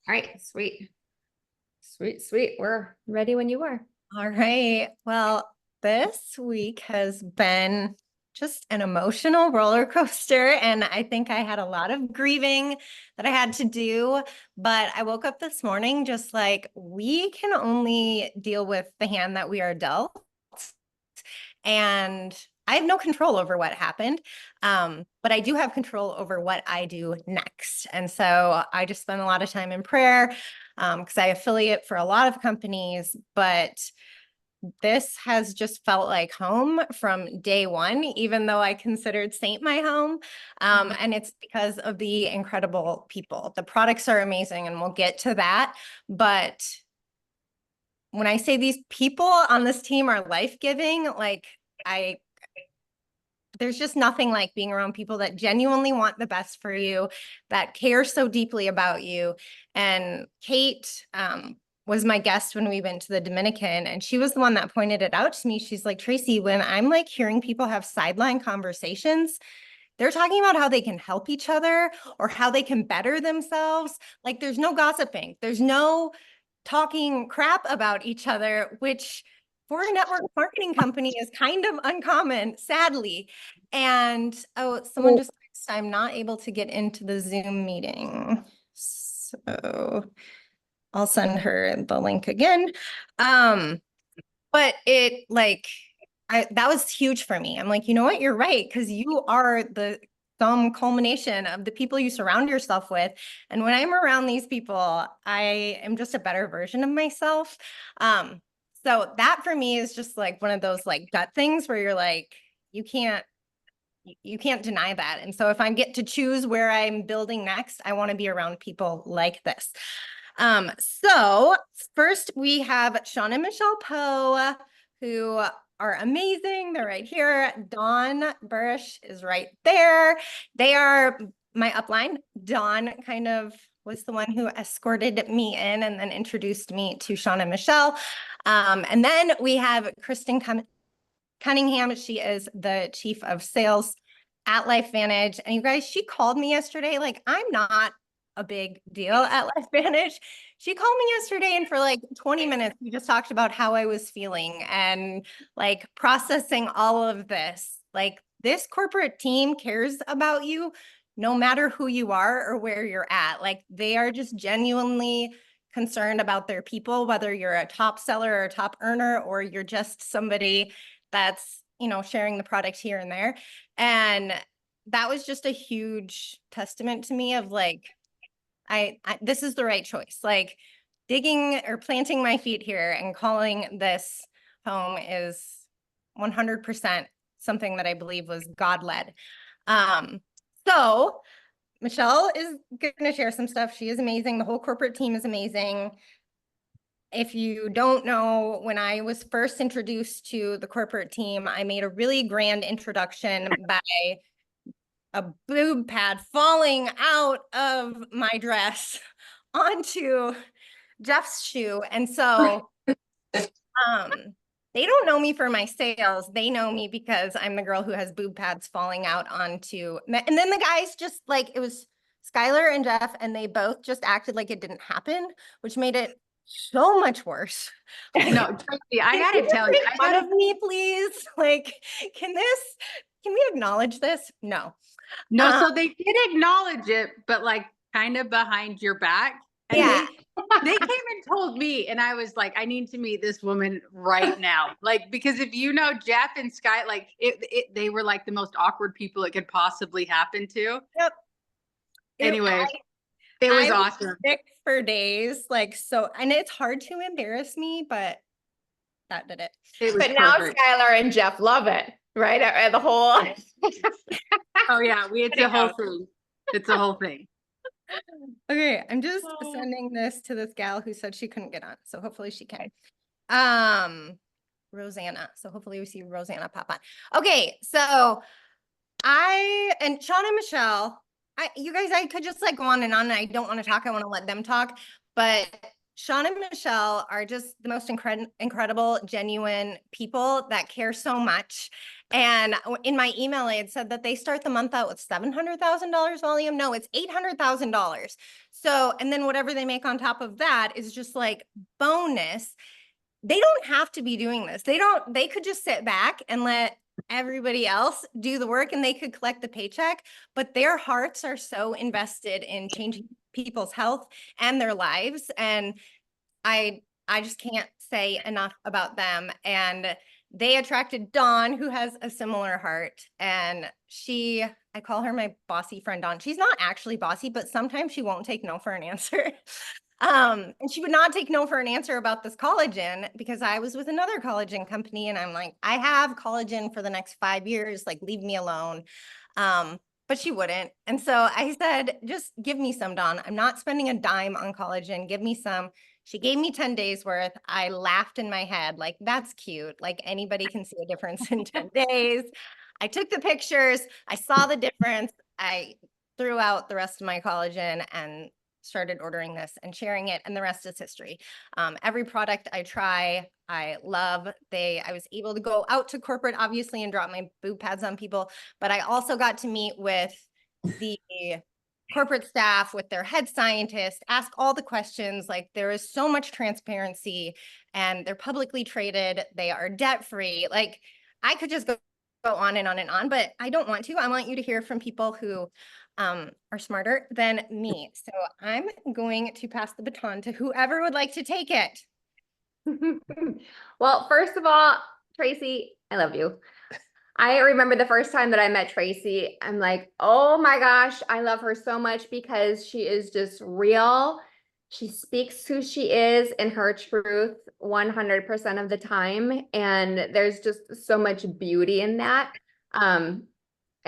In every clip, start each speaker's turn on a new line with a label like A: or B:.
A: All right, sweet. Sweet, sweet. We're ready when you are.
B: All right. Well, this week has been just an emotional roller coaster. And I think I had a lot of grieving that I had to do. But I woke up this morning just like, we can only deal with the hand that we are dealt. And I have no control over what happened, but I do have control over what I do next. And so I just spend a lot of time in prayer because I affiliate for a lot of companies, but this has just felt like home from day one, even though I considered Saint my home. And it's because of the incredible people. The products are amazing, and we'll get to that. But when I say these people on this team are life-giving, like there's just nothing like being around people that genuinely want the best for you, that care so deeply about you. And Kate was my guest when we went to the Dominican, and she was the one that pointed it out to me. She's like, Tracy, when I'm like hearing people have sideline conversations, they're talking about how they can help each other or how they can better themselves. Like there's no gossiping. There's no talking crap about each other, which for a network marketing company is kind of uncommon, sadly. And oh, someone just texted, I'm not able to get into the Zoom meeting. So I'll send her the link again. But it like that was huge for me. I'm like, you know what? You're right, because you are the culmination of the people you surround yourself with. And when I'm around these people, I am just a better version of myself. So that for me is just like one of those like gut things where you're like, you can't deny that. And so if I get to choose where I'm building next, I want to be around people like this. So first we have Sean and Michelle Poe, who are amazing. They're right here. Dawn Burrish is right there. They are my upline. Dawn kind of was the one who escorted me in and then introduced me to Sean and Michelle. And then we have Kristen Cunningham. She is the chief of sales at LifeVantage. And you guys, she called me yesterday. Like, I'm not a big deal at LifeVantage. She called me yesterday, and for like 20 minutes, we just talked about how I was feeling and like processing all of this. Like, this corporate team cares about you no matter who you are or where you're at. Like, they are just genuinely concerned about their people, whether you're a top seller or a top earner, or you're just somebody that's, sharing the product here and there. And that was just a huge testament to me of like, this is the right choice. Like digging or planting my feet here and calling this home is 100% something that I believe was God-led. So Michelle is going to share some stuff. She is amazing. The whole corporate team is amazing. If you don't know, when I was first introduced to the corporate team, I made a really grand introduction by a boob pad falling out of my dress onto Jeff's shoe. And so they don't know me for my sales. They know me because I'm the girl who has boob pads falling out onto, and then the guys just like, it was Skylar and Jeff, and they both just acted like it didn't happen, which made it so much worse.
A: No, Tracy, I gotta tell you,
B: One of me, please. Like, can we acknowledge this? No.
A: no, so they did acknowledge it, but like kind of behind your back. And
B: Yeah.
A: they came and told me, and I was like, I need to meet this woman right now. Like, because if you know Jeff and Sky, like they were like the most awkward people it could possibly happen to.
B: Yep.
A: Anyway, it was awesome.
B: Sick for days, like so, and it's hard to embarrass me, but that did it.
A: But now
C: Skylar and Jeff love it, right? The whole.
A: Oh yeah, it's a whole thing. It's a whole thing.
B: Okay, I'm just sending this to this gal who said she couldn't get on, so hopefully she can. Rosanna. So hopefully we see Rosanna pop on. Okay, so and Sean and Michelle, you guys, I could just like go on and on. And I don't want to talk. I want to let them talk. But Sean and Michelle are just the most incredible, genuine people that care so much. And in my email, I had said that they start the month out with $700,000 volume. No, it's $800,000. So, and then whatever they make on top of that is just like bonus. They don't have to be doing this. They could just sit back and let everybody else do the work and they could collect the paycheck, but their hearts are so invested in changing people's health and their lives. And I just can't say enough about them. And they attracted Dawn, who has a similar heart. And I call her my bossy friend, Dawn. She's not actually bossy, but sometimes she won't take no for an answer. And she would not take no for an answer about this collagen because I was with another collagen company and I'm like, I have collagen for the next 5 years, like leave me alone. But she wouldn't. And so I said, just give me some, Dawn. I'm not spending a dime on collagen. Give me some. She gave me 10 days worth. I laughed in my head, like, that's cute. Like anybody can see a difference in 10 days. I took the pictures. I saw the difference. I threw out the rest of my collagen and started ordering this and sharing it, and the rest is history. Every product I try, I love. I was able to go out to corporate, obviously, and drop my boob pads on people, but I also got to meet with the corporate staff, with their head scientist, ask all the questions. Like there is so much transparency and they're publicly traded. They are debt-free. Like I could just go on and on and on, but I don't want to. I want you to hear from people who are smarter than me. So I'm going to pass the baton to whoever would like to take it.
C: Well, first of all, Tracy, I love you. I remember the first time that I met Tracy, I'm like, oh my gosh, I love her so much because she is just real. She speaks who she is in her truth 100% of the time. And there's just so much beauty in that. I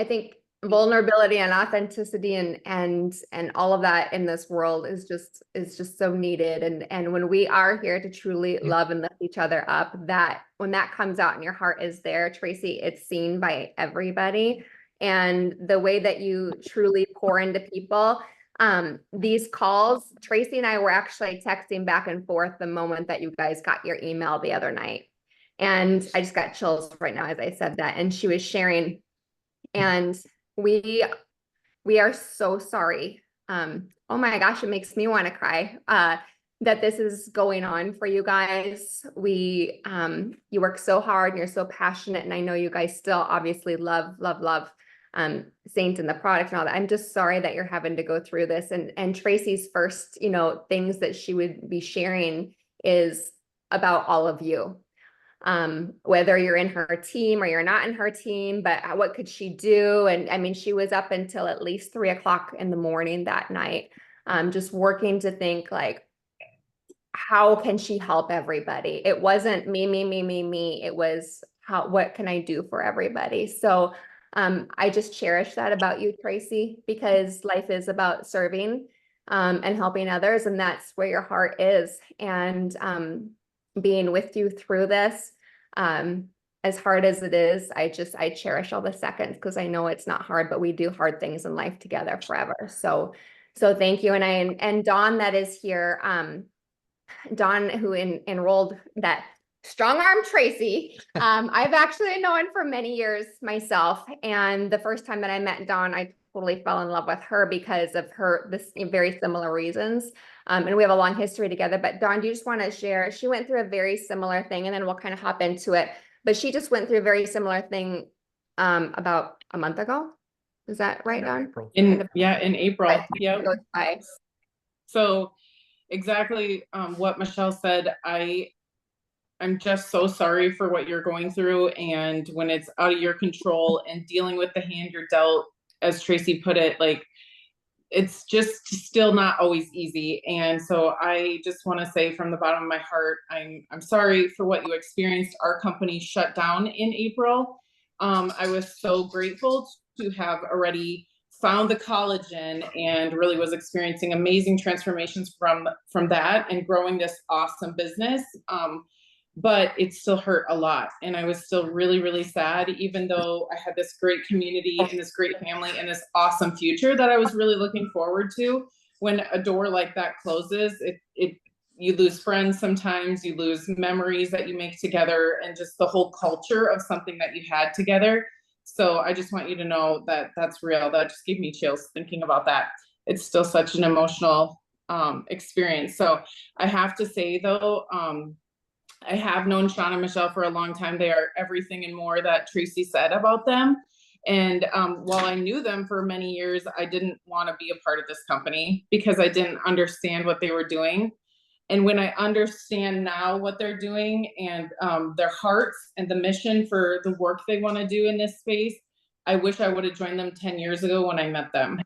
C: think vulnerability and authenticity and all of that in this world is just so needed. And when we are here to truly love and lift each other up, that when that comes out and your heart is there, Tracy, it's seen by everybody. And the way that you truly pour into people, these calls, Tracy and I were actually texting back and forth the moment that you guys got your email the other night. And I just got chills right now as I said that. And she was sharing, and we are so sorry. Oh my gosh, it makes me want to cry that this is going on for you guys. You work so hard and you're so passionate, and I know you guys still obviously love Saint and the product and all that. I'm just sorry that you're having to go through this. And Tracy's first, things that she would be sharing is about all of you. Whether you're in her team or you're not in her team, but what could she do? And I mean, she was up until at least 3 o'clock in the morning that night, just working to think like, how can she help everybody? It wasn't me. It was what can I do for everybody? So, I just cherish that about you, Tracy, because life is about serving, and helping others. And that's where your heart is. And, being with you through this, as hard as it is, I cherish all the seconds because I know it's not hard, but we do hard things in life together forever. So thank you. And Dawn that is here, Dawn who enrolled that strong arm Tracy, I've actually known for many years myself. And the first time that I met Dawn, I totally fell in love with her because of this very similar reasons. And we have a long history together, but Dawn, do you just want to share? She went through a very similar thing, and then we'll kind of hop into it, but she just went through a very similar thing, about a month ago. Is that right, Dawn?
D: In April.
C: Right.
D: Yep. So exactly, what Michelle said, I'm just so sorry for what you're going through. And when it's out of your control and dealing with the hand you're dealt, as Tracy put it, like, it's just still not always easy. And so I just want to say from the bottom of my heart, I'm sorry for what you experienced. Our company shut down in April. I was so grateful to have already found the collagen and really was experiencing amazing transformations from that and growing this awesome business. But it still hurt a lot. And I was still really, really sad, even though I had this great community and this great family and this awesome future that I was really looking forward to. When a door like that closes, it you lose friends sometimes, you lose memories that you make together, and just the whole culture of something that you had together. So I just want you to know that that's real. That just gave me chills thinking about that. It's still such an emotional experience. So I have to say though, I have known Sean and Michelle for a long time. They are everything and more that Tracy said about them. And while I knew them for many years, I didn't want to be a part of this company because I didn't understand what they were doing. And when I understand now what they're doing and their hearts and the mission for the work they want to do in this space, I wish I would have joined them 10 years ago when I met them.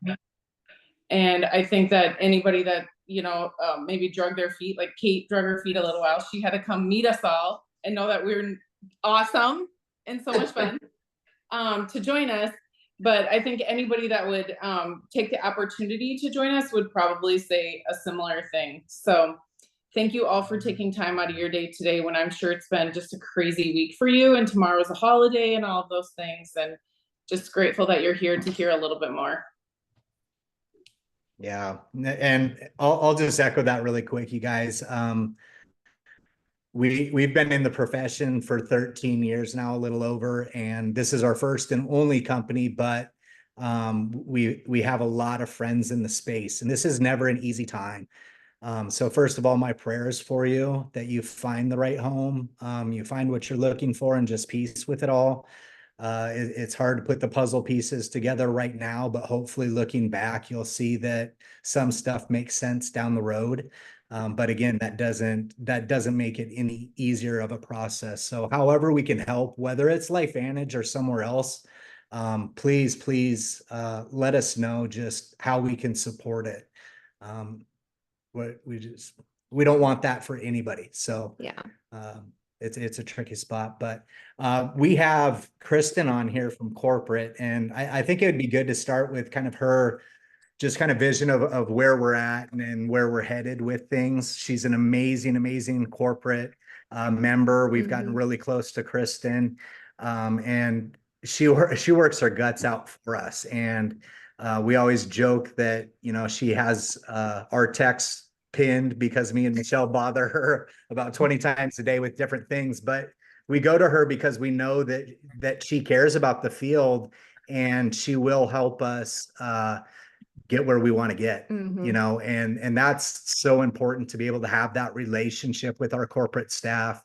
D: And I think that anybody that, you know, maybe drug their feet, like Kate drug her feet a little while, she had to come meet us all and know that we're awesome and so much fun to join us. But I think anybody that would take the opportunity to join us would probably say a similar thing. So thank you all for taking time out of your day today when I'm sure it's been just a crazy week for you, and tomorrow's a holiday and all of those things. And just grateful that you're here to hear a little bit more.
E: Yeah, and I'll just echo that really quick, you guys. We've been in the profession for 13 years now, a little over, and this is our first and only company, but we have a lot of friends in the space, and this is never an easy time. So first of all, my prayers for you that you find the right home, you find what you're looking for, and just peace with it all. It's hard to put the puzzle pieces together right now, but hopefully looking back, you'll see that some stuff makes sense down the road. But again, that doesn't make it any easier of a process. So however we can help, whether it's LifeVantage or somewhere else, please let us know just how we can support it. We don't want that for anybody. So
C: Yeah.
E: it's a tricky spot, but we have Kristen on here from corporate, and I think it would be good to start with kind of her just kind of vision of where we're at and where we're headed with things. She's an amazing corporate member. We've gotten really close to Kristen, and she works her guts out for us. And we always joke that, you know, she has our texts pinned because me and Michelle bother her about 20 times a day with different things, but we go to her because we know that she cares about the field, and she will help us get where we want to get, you know, and that's so important to be able to have that relationship with our corporate staff.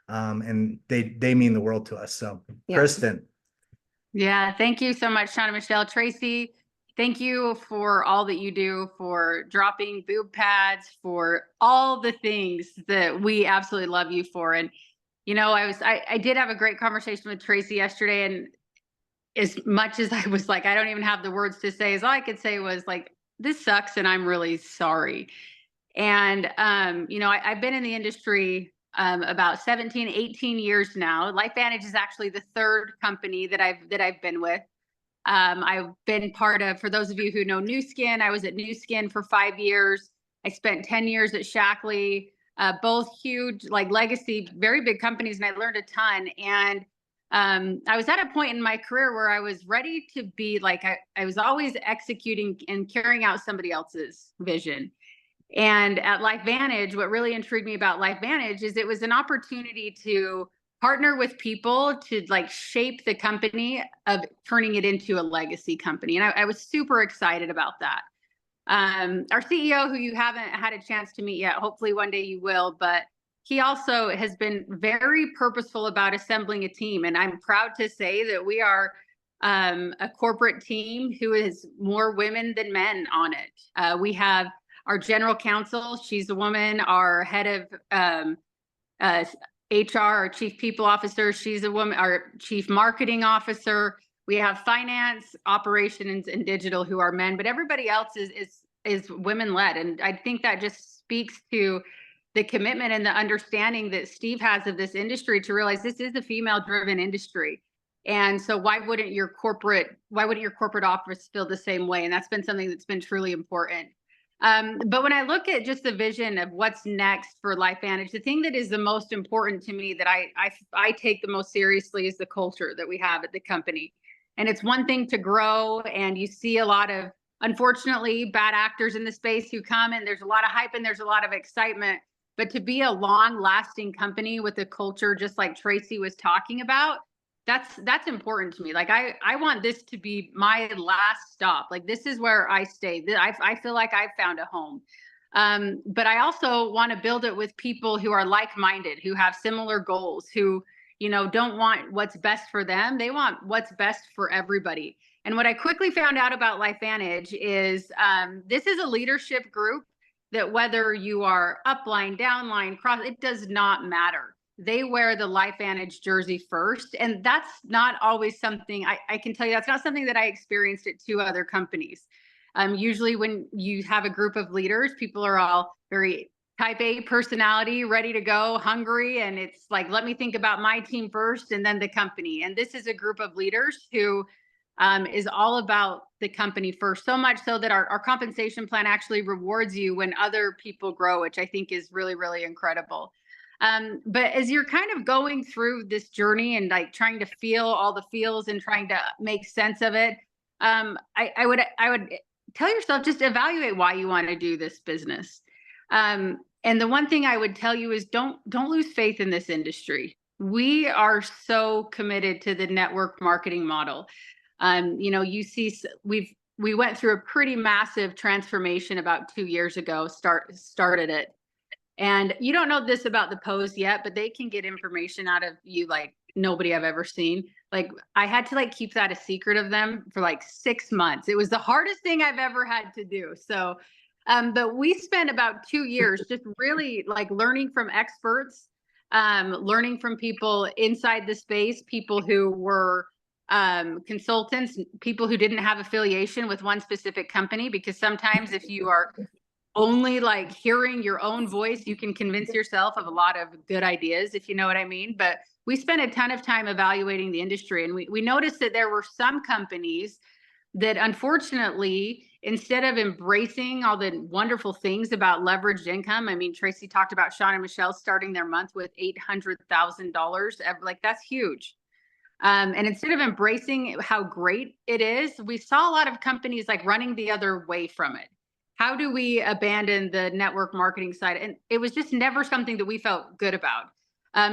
E: And they mean the world to us. So yeah. Kristen.
A: Yeah, thank you so much, Sean and Michelle. Tracy, thank you for all that you do, for dropping boob pads, for all the things that we absolutely love you for. And, you know, I did have a great conversation with Tracy yesterday, and as much as I was like, I don't even have the words to say, all I could say was like, this sucks and I'm really sorry. And, you know, I've been in the industry about 17, 18 years now. LifeVantage is actually the third company that I've been with. I've been part of, for those of you who know Nu Skin, I was at Nu Skin for 5 years. I spent 10 years at Shackley, both huge, like legacy, very big companies. And I learned a ton. And I was at a point in my career where I was ready to be like, I was always executing and carrying out somebody else's vision. And at LifeVantage, what really intrigued me about LifeVantage is it was an opportunity to partner with people to like shape the company of turning it into a legacy company. And I was super excited about that. Our CEO, who you haven't had a chance to meet yet, hopefully one day you will, but he also has been very purposeful about assembling a team. And I'm proud to say that we are a corporate team who is more women than men on it. We have our general counsel, she's a woman. Our head of HR, our chief people officer, she's a woman. Our chief marketing officer. We have finance, operations, and digital, who are men, but everybody else is women led. And I think that just speaks to the commitment and the understanding that Steve has of this industry, to realize this is a female driven industry. And so why wouldn't your corporate office feel the same way? And that's been something that's been truly important. But when I look at just the vision of what's next for LifeVantage, the thing that is the most important to me, that I take the most seriously, is the culture that we have at the company. And it's one thing to grow, and you see a lot of, unfortunately, bad actors in the space who come, and there's a lot of hype and there's a lot of excitement. but to be a long lasting company with a culture, just like Tracy was talking about, that's important to me. Like I want this to be my last stop. Like this is where I stay. I feel like I've found a home. But I also want to build it with people who are like-minded, who have similar goals, who, you know, don't want what's best for them. They want what's best for everybody. And what I quickly found out about LifeVantage is this is a leadership group that whether you are upline, downline, cross, it does not matter. They wear the LifeVantage jersey first. And that's not always something, I can tell you, that's not something that I experienced at 2 other companies. Usually when you have a group of leaders, people are all very type A personality, ready to go, hungry. And it's like, let me think about my team first and then the company. And this is a group of leaders who is all about the company first, so much so that our compensation plan actually rewards you when other people grow, which I think is really, really incredible. But as you're kind of going through this journey and like trying to feel all the feels and trying to make sense of it, I would tell yourself, just evaluate why you want to do this business. And the one thing I would tell you is don't lose faith in this industry. We are so committed to the network marketing model. You know, you see, we went through a pretty massive transformation about 2 years ago, started it. And you don't know this about the Pose yet, but they can get information out of you like nobody I've ever seen. Like I had to like keep that a secret of them for like 6 months. It was the hardest thing I've ever had to do. So, but we spent about 2 years just really like learning from experts, learning from people inside the space, people who were consultants, people who didn't have affiliation with one specific company, because sometimes if you are only like hearing your own voice, you can convince yourself of a lot of good ideas, if you know what I mean. But we spent a ton of time evaluating the industry, and we noticed that there were some companies that unfortunately, instead of embracing all the wonderful things about leveraged income, I mean, Tracy talked about Sean and Michelle starting their month with $800,000. Like that's huge. And instead of embracing how great it is, we saw a lot of companies like running the other way from it. How do we abandon the network marketing side? And it was just never something that we felt good about.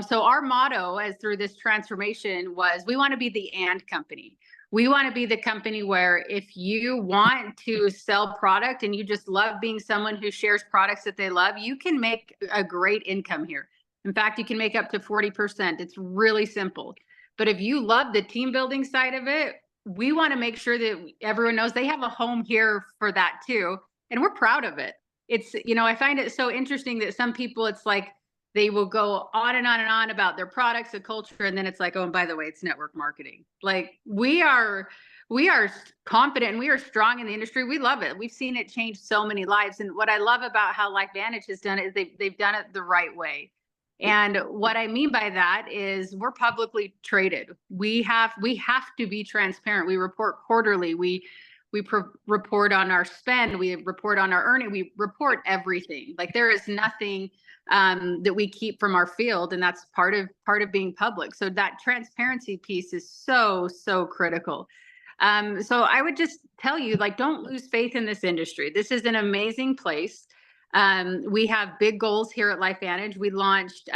A: So our motto as through this transformation was, we want to be the and company. We want to be the company where if you want to sell product and you just love being someone who shares products that they love, you can make a great income here. In fact, you can make up to 40%. It's really simple. But if you love the team building side of it, we want to make sure that everyone knows they have a home here for that too. And we're proud of it. It's, you know, I find it so interesting that some people, it's like they will go on and on and on about their products, the culture, and then it's like, oh, and by the way, it's network marketing. Like we are confident and we are strong in the industry. We love it. We've seen it change so many lives. And what I love about how LifeVantage has done it is they've done it the right way. And what I mean by that is we're publicly traded. We have to be transparent. We report quarterly. We report on our spend. We report on our earning. We report everything. Like there is nothing that we keep from our field, and that's part of being public. So that transparency piece is so critical. So I would just tell you, like, don't lose faith in this industry. This is an amazing place. We have big goals here at LifeVantage. We launched,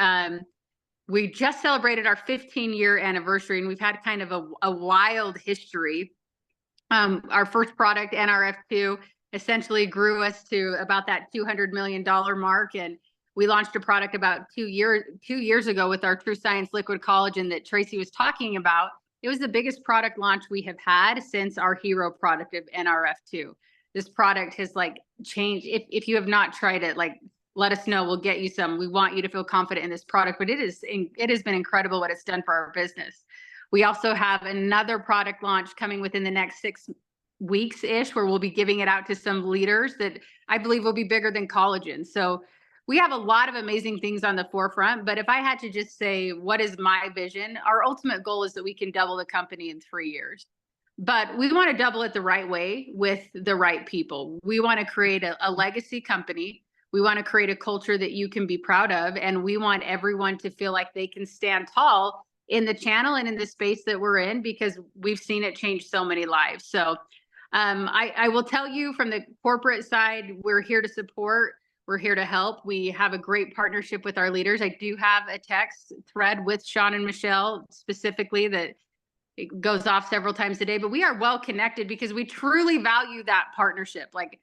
A: we just celebrated our 15-year anniversary, and we've had kind of a wild history. Our first product, NRF2, essentially grew us to about that $200 million mark. And we launched a product about 2 years ago with our True Science Liquid Collagen that Tracy was talking about. It was the biggest product launch we have had since our hero product of NRF2. This product has like changed. If you have not tried it, like let us know. We'll get you some. We want you to feel confident in this product, but it has been incredible what it's done for our business. We also have another product launch coming within the next 6 weeks-ish, where we'll be giving it out to some leaders that I believe will be bigger than collagen. So we have a lot of amazing things on the forefront. But if I had to just say, what is my vision? Our ultimate goal is that we can double the company in 3 years. But we want to double it the right way with the right people. We want to create a legacy company. We want to create a culture that you can be proud of. And we want everyone to feel like they can stand tall in the channel and in the space that we're in, because we've seen it change so many lives. So I will tell you from the corporate side, we're here to support. We're here to help. We have a great partnership with our leaders. I do have a text thread with Sean and Michelle specifically that it goes off several times a day, but we are well connected because we truly value that partnership. Like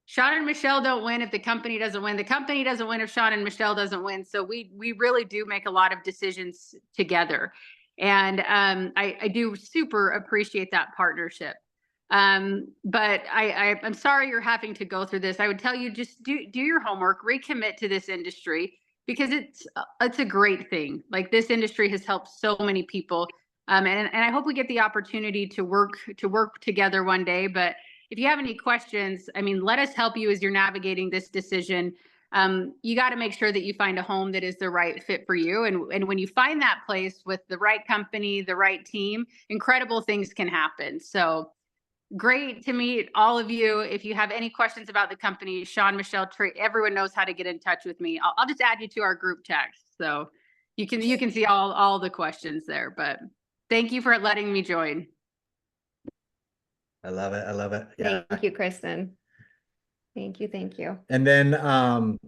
A: Sean and Michelle don't win if the company doesn't win. The company doesn't win if Sean and Michelle doesn't win. So we really do make a lot of decisions together. And I do super appreciate that partnership. But I'm sorry you're having to go through this. I would tell you, just do your homework, recommit to this industry, because it's a great thing. Like, this industry has helped so many people. And I hope we get the opportunity to work together one day. But if you have any questions, I mean, let us help you as you're navigating this decision. You got to make sure that you find a home that is the right fit for you. And when you find that place with the right company, the right team, incredible things can happen. So great to meet all of you. If you have any questions about the company, Sean, Michelle, Trey, everyone knows how to get in touch with me. I'll just add you to our group text, so you can see all the questions there. But thank you for letting me join.
E: I love it. I love it. Yeah.
C: Thank you, Kristen. Thank you. Thank you.
E: And then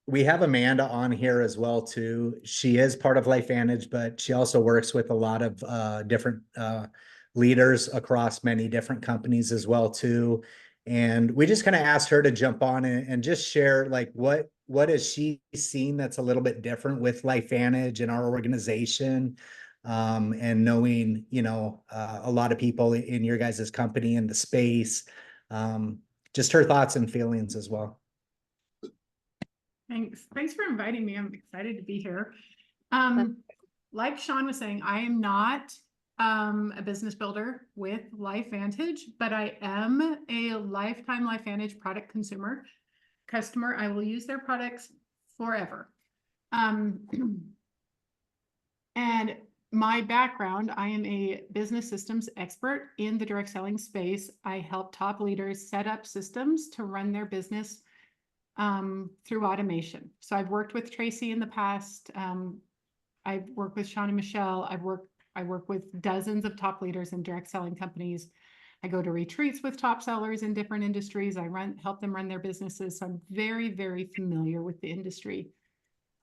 E: we have Amanda on here as well too. She is part of LifeVantage, but she also works with a lot of different leaders across many different companies as well too. And we just kind of asked her to jump on and just share, like, what has she seen that's a little bit different with LifeVantage and our organization, and knowing, you know, a lot of people in your guys' company in the space. Just her thoughts and feelings as well.
F: Thanks for inviting me. I'm excited to be here. Like Sean was saying, I am not a business builder with LifeVantage, but I am a lifetime LifeVantage product customer. I will use their products forever. And my background, I am a business systems expert in the direct selling space. I help top leaders set up systems to run their business through automation. So I've worked with Tracy in the past. I've worked with Sean and Michelle. I work with dozens of top leaders in direct selling companies. I go to retreats with top sellers in different industries. I help them run their businesses. So I'm very, very familiar with the industry.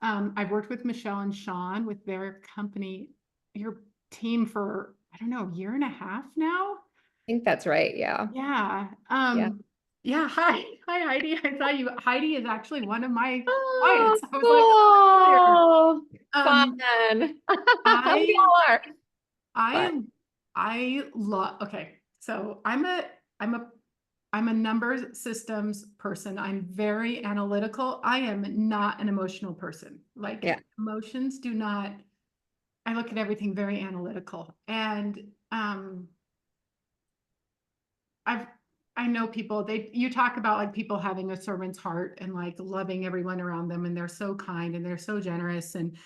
F: I've worked with Michelle and Sean with their company, your team, for, I don't know, a year and a half now.
C: I think that's right. Yeah.
F: Yeah.
C: Yeah.
F: Yeah. Hi, Heidi. I thought Heidi is actually one of my
C: Oh,
F: clients. I was like,
C: fun. We all are.
F: I love, okay. So I'm a numbers systems person. I'm very analytical. I am not an emotional person. Like, emotions do not, I look at everything very analytical. And I know people, you talk about like people having a servant's heart and like loving everyone around them, and they're so kind and they're so generous. And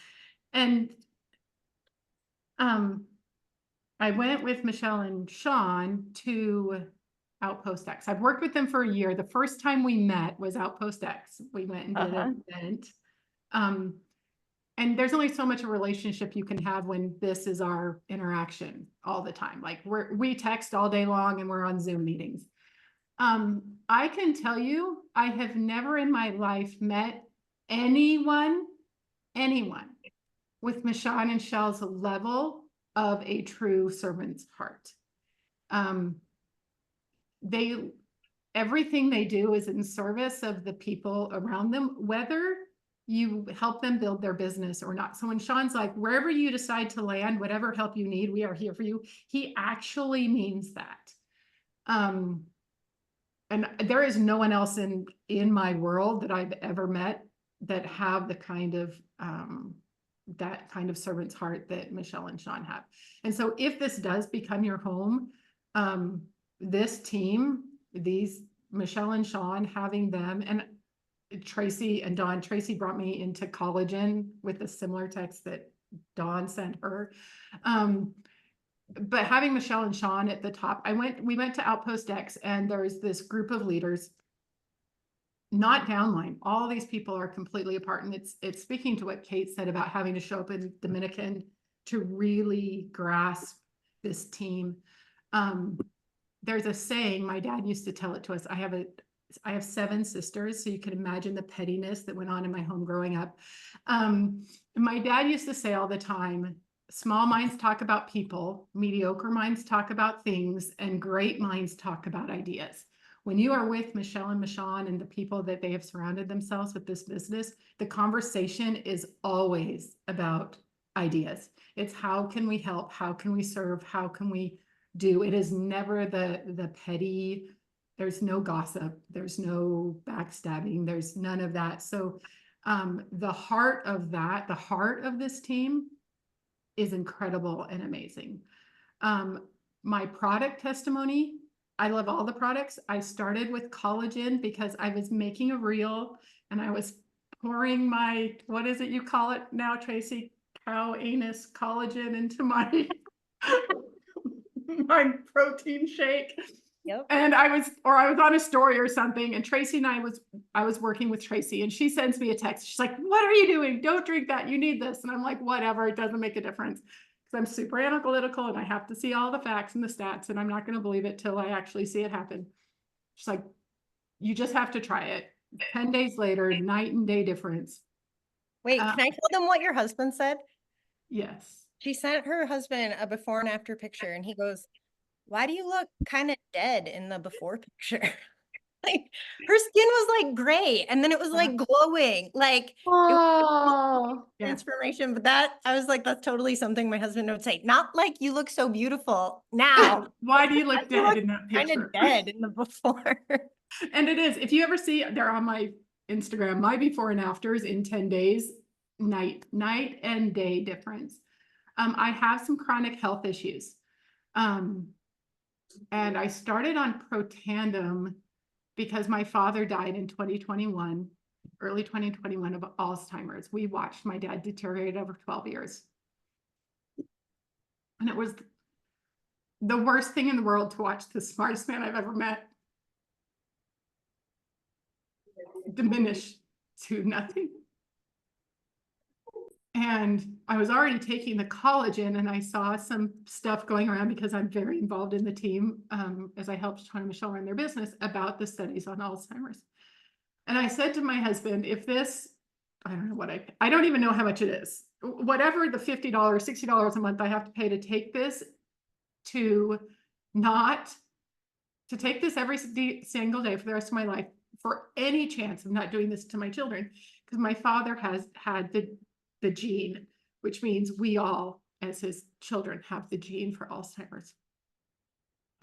F: I went with Michelle and Sean to Outpost X. I've worked with them for a year. The first time we met was Outpost X. We went and did an event. And there's only so much a relationship you can have when this is our interaction all the time. Like, we text all day long and we're on Zoom meetings. I can tell you, I have never in my life met anyone with Michelle and Michelle's level of a true servant's heart. Everything they do is in service of the people around them, whether you help them build their business or not. So when Sean's like, wherever you decide to land, whatever help you need, we are here for you, he actually means that. And there is no one else in my world that I've ever met that have the kind of that kind of servant's heart that Michelle and Sean have. And so if this does become your home, this team, these Michelle and Sean, having them, and Tracy and Dawn, Tracy brought me into collagen with a similar text that Dawn sent her. But having Michelle and Sean at the top, we went to Outpost X, and there's this group of leaders, not downline. All these people are completely apart. And it's speaking to what Kate said about having to show up in Dominican to really grasp this team. There's a saying, my dad used to tell it to us. I have I have 7 sisters, so you can imagine the pettiness that went on in my home growing up. My dad used to say all the time, small minds talk about people, mediocre minds talk about things, and great minds talk about ideas. When you are with Michelle and Michonne and the people that they have surrounded themselves with this business, the conversation is always about ideas. It's how can we help? How can we serve? How can we do? It is never the petty. There's no gossip. There's no backstabbing. There's none of that. So the heart of that, the heart of this team is incredible and amazing. My product testimony, I love all the products. I started with collagen because I was making a reel and I was pouring my, what is it you call it now, Tracy? Cow anus collagen into my my protein shake.
B: Yep.
F: And I was on a story or something, and Tracy and I was working with Tracy, and she sends me a text. She's like, "What are you doing? Don't drink that. You need this." And I'm like, "Whatever. It doesn't make a difference." Because I'm super analytical and I have to see all the facts and the stats, and I'm not going to believe it till I actually see it happen. She's like, "You just have to try it." 10 days later, night and day difference.
B: Wait, can I tell them what your husband said?
F: Yes.
B: She sent her husband a before and after picture, and he goes, "Why do you look kind of dead in the before picture?" Like her skin was like gray, and then it was like glowing. Like it was
C: Oh,
F: Yeah.
B: transformation. But that I was like, that's totally something my husband would say. Not like you look so beautiful now.
F: Why do you look
B: You
F: dead
B: look
F: in that
B: kind
F: picture?
B: of dead in the before.
F: And it is. If you ever see, they're on my Instagram, my before and afters in 10 days, night and day difference. I have some chronic health issues. And I started on Protandim because my father died in 2021, early 2021 of Alzheimer's. We watched my dad deteriorate over 12 years. And it was the worst thing in the world to watch the smartest man I've ever met diminish to nothing. And I was already taking the collagen, and I saw some stuff going around because I'm very involved in the team as I helped Sean and Michelle run their business about the studies on Alzheimer's. And I said to my husband, if this, I don't know what I don't even know how much it is, whatever the $50, $60 a month I have to pay to take this, to take this every single day for the rest of my life, for any chance of not doing this to my children, because my father has had the gene, which means we all, as his children, have the gene for Alzheimer's.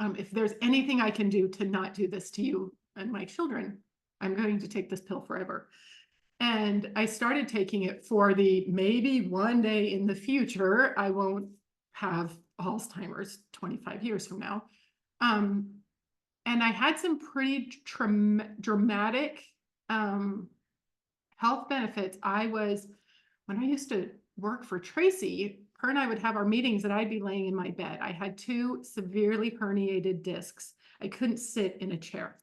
F: If there's anything I can do to not do this to you and my children, I'm going to take this pill forever. And I started taking it for the maybe one day in the future, I won't have Alzheimer's 25 years from now. And I had some pretty dramatic health benefits. When I used to work for Tracy, her and I would have our meetings and I'd be laying in my bed. I had 2 severely herniated discs. I couldn't sit in a chair.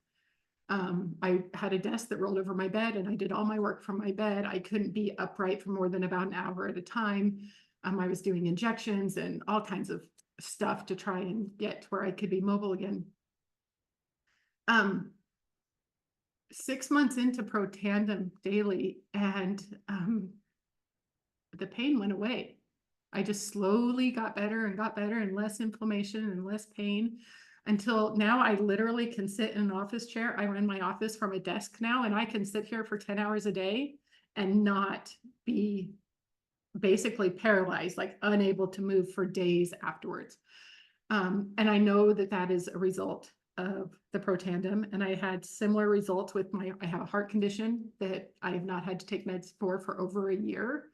F: I had a desk that rolled over my bed and I did all my work from my bed. I couldn't be upright for more than about an hour at a time. I was doing injections and all kinds of stuff to try and get to where I could be mobile again. 6 months into Protandim daily, and the pain went away. I just slowly got better and less inflammation and less pain, until now I literally can sit in an office chair. I run my office from a desk now, and I can sit here for 10 hours a day and not be basically paralyzed, like unable to move for days afterwards. And I know that that is a result of the Protandim, and I had similar results with I have a heart condition that I have not had to take meds for over a year.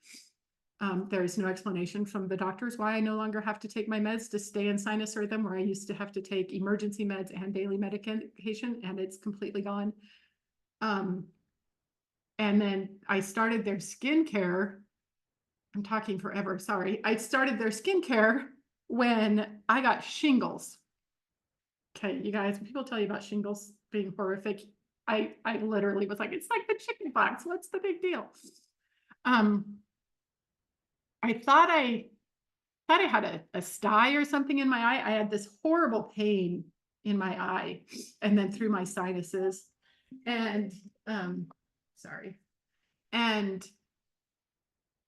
F: There's no explanation from the doctors why I no longer have to take my meds to stay in sinus rhythm, where I used to have to take emergency meds and daily medication, and it's completely gone. And then I started their skincare. I'm talking forever, sorry. I started their skincare when I got shingles. Okay, you guys, when people tell you about shingles being horrific, I literally was like, it's like the chicken pox. What's the big deal? I thought I had a sty or something in my eye. I had this horrible pain in my eye and then through my sinuses. And, sorry. And,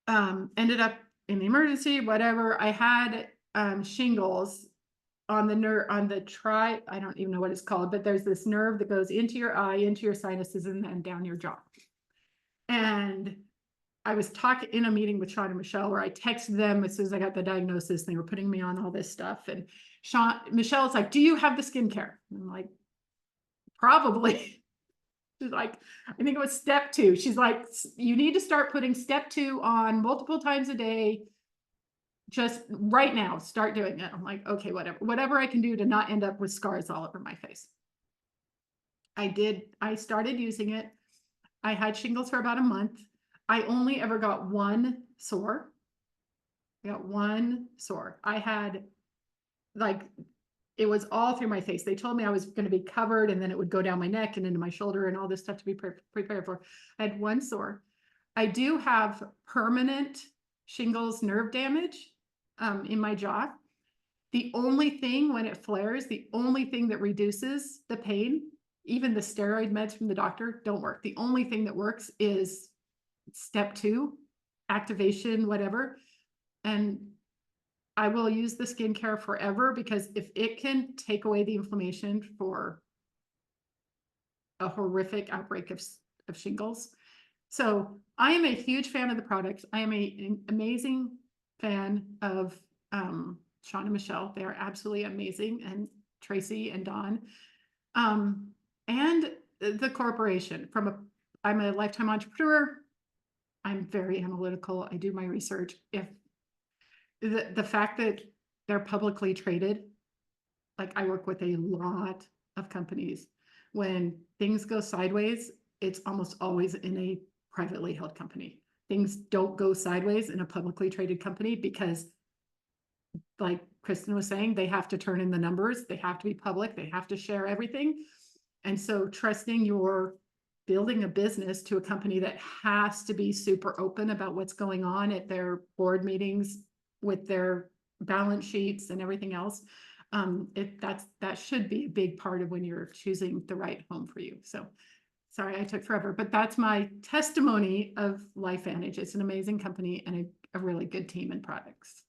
F: ended up in the emergency, whatever. I had, shingles on the nerve, on the I don't even know what it's called, but there's this nerve that goes into your eye, into your sinuses, and then down your jaw. And I was talking in a meeting with Sean and Michelle where I texted them as soon as I got the diagnosis. They were putting me on all this stuff. And Michelle's like, do you have the skincare? I'm like, probably. She's like, I think it was step 2. She's like, you need to start putting step 2 on multiple times a day. Just right now, start doing it. I'm like, okay, whatever I can do to not end up with scars all over my face. I started using it. I had shingles for about a month. I only ever got one sore. I got one sore. I had it was all through my face. They told me I was going to be covered and then it would go down my neck and into my shoulder and all this stuff to be prepared for. I had one sore. I do have permanent shingles nerve damage in my jaw. The only thing when it flares, the only thing that reduces the pain, even the steroid meds from the doctor don't work. The only thing that works is step 2, activation, whatever. And I will use the skincare forever because if it can take away the inflammation for a horrific outbreak of shingles. So I am a huge fan of the product. I am an amazing fan of Sean and Michelle. They are absolutely amazing, and Tracy and Dawn. And the corporation. I'm a lifetime entrepreneur. I'm very analytical. I do my research. If the fact that they're publicly traded, like I work with a lot of companies. When things go sideways, it's almost always in a privately held company. Things don't go sideways in a publicly traded company because, like Kristen was saying, they have to turn in the numbers. They have to be public. They have to share everything. And so trusting you're building a business to a company that has to be super open about what's going on at their board meetings with their balance sheets and everything else. That should be a big part of when you're choosing the right home for you. So sorry, I took forever, but that's my testimony of LifeVantage. It's an amazing company and a really good team and products.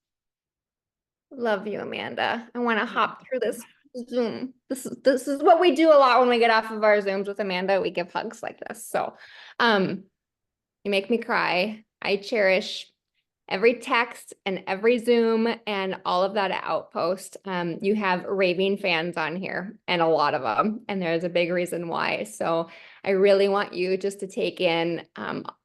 C: Love you, Amanda. I want to hop through this Zoom. This is what we do a lot when we get off of our Zooms with Amanda. We give hugs like this. So, you make me cry. I cherish every text and every Zoom and all of that outpost. You have raving fans on here and a lot of them, and there's a big reason why. So I really want you just to take in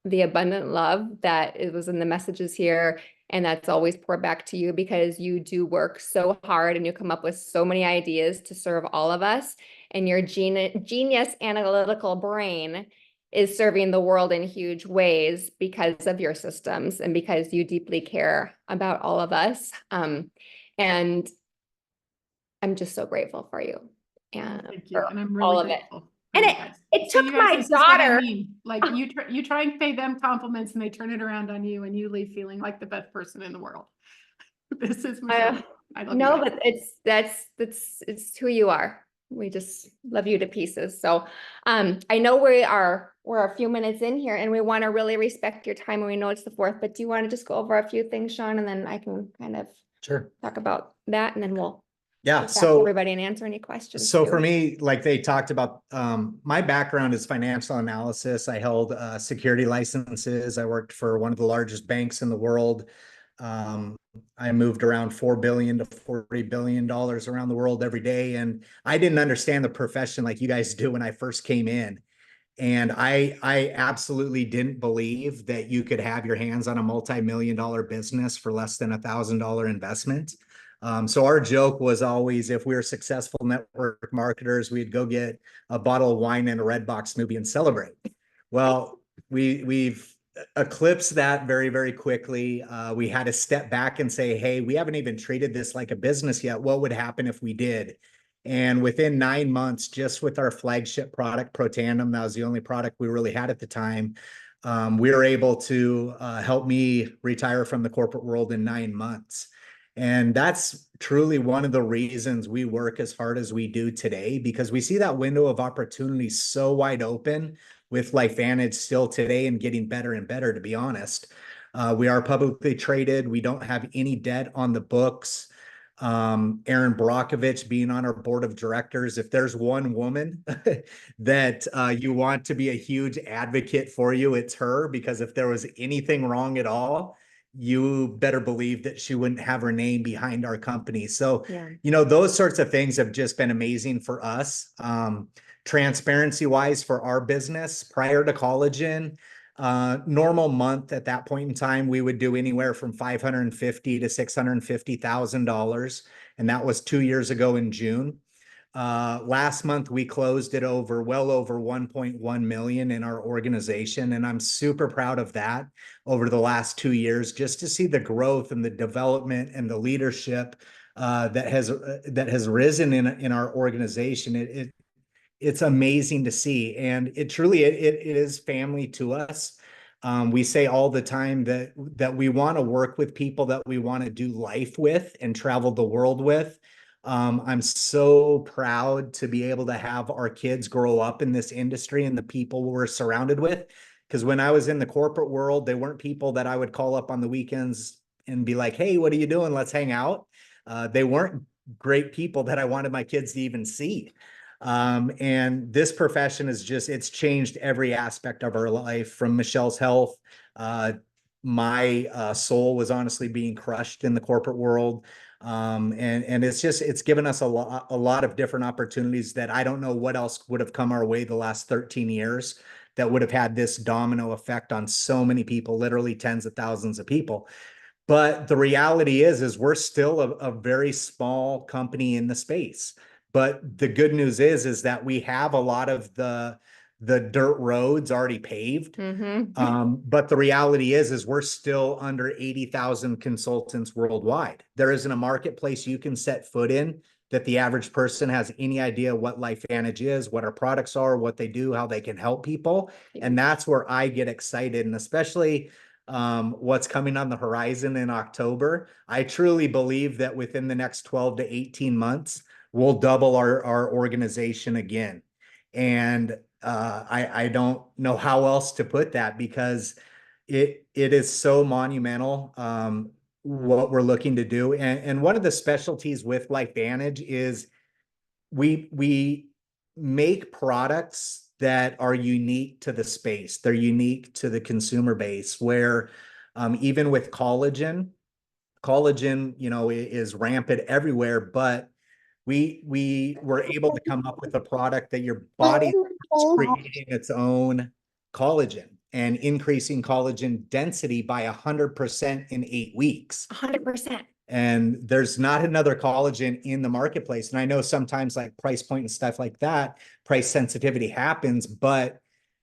C: the abundant love that it was in the messages here. And that's always poured back to you because you do work so hard and you come up with so many ideas to serve all of us. And your genius analytical brain is serving the world in huge ways because of your systems and because you deeply care about all of us. And I'm just so grateful for you. And
F: thank you. And I'm really
C: all of
F: grateful.
C: And it took my daughter.
F: Like you try and pay them compliments and they turn it around on you and you leave feeling like the best person in the world. This is Michelle. I love
C: No,
F: you.
C: but it's who you are. We just love you to pieces. So I know we're a few minutes in here and we want to really respect your time and we know it's the 4th, but do you want to just go over a few things, Sean, and then I can kind of talk about that and then we'll
E: so
C: everybody and answer any questions.
E: So for me, like they talked about, my background is financial analysis. I held security licenses. I worked for one of the largest banks in the world. I moved around $4 billion to $40 billion around the world every day. And I didn't understand the profession like you guys do when I first came in. And I absolutely didn't believe that you could have your hands on a multi-million-dollar business for less than $1,000 investment. So our joke was always, if we were successful network marketers, we'd go get a bottle of wine and a Redbox movie and celebrate. Well, we've eclipsed that very, very quickly. We had to step back and say, hey, we haven't even treated this like a business yet. What would happen if we did? And within 9 months, just with our flagship product, Protandim, that was the only product we really had at the time, we were able to help me retire from the corporate world in 9 months. And that's truly one of the reasons we work as hard as we do today, because we see that window of opportunity so wide open with LifeVantage still today and getting better and better, to be honest. We are publicly traded. We don't have any debt on the books. Aaron Brockovich being on our board of directors. If there's one woman that you want to be a huge advocate for you, it's her, because if there was anything wrong at all, you better believe that she wouldn't have her name behind our company. So,
C: Yeah.
E: you know, those sorts of things have just been amazing for us. Transparency wise for our business prior to collagen, normal month at that point in time, we would do anywhere from $550 to $650,000. And that was 2 years ago in June. Last month we closed it well over 1.1 million in our organization. And I'm super proud of that over the last 2 years, just to see the growth and the development and the leadership that has risen in our organization. It's amazing to see. And it truly, it is family to us. We say all the time that we want to work with people that we want to do life with and travel the world with. I'm so proud to be able to have our kids grow up in this industry and the people we're surrounded with. Because when I was in the corporate world, they weren't people that I would call up on the weekends and be like, hey, what are you doing? Let's hang out. They weren't great people that I wanted my kids to even see. And this profession is it's changed every aspect of our life, from Michelle's health. My soul was honestly being crushed in the corporate world. And it's given us a lot of different opportunities that I don't know what else would have come our way the last 13 years that would have had this domino effect on so many people, literally tens of thousands of people. But the reality is we're still a very small company in the space. But the good news is that we have a lot of the dirt roads already paved. But the reality is we're still under 80,000 consultants worldwide. There isn't a marketplace you can set foot in that the average person has any idea what LifeVantage is, what our products are, what they do, how they can help people. And that's where I get excited. And especially what's coming on the horizon in October. I truly believe that within the next 12 to 18 months, we'll double our organization again. And I don't know how else to put that, because it is so monumental what we're looking to do. And one of the specialties with LifeVantage is we make products that are unique to the space. They're unique to the consumer base, where even with collagen, you know, is rampant everywhere, but we were able to come up with a product that your body is creating its own collagen and increasing collagen density by 100% in 8 weeks.
C: 100%.
E: And there's not another collagen in the marketplace. And I know sometimes like price point and stuff like that, price sensitivity happens, but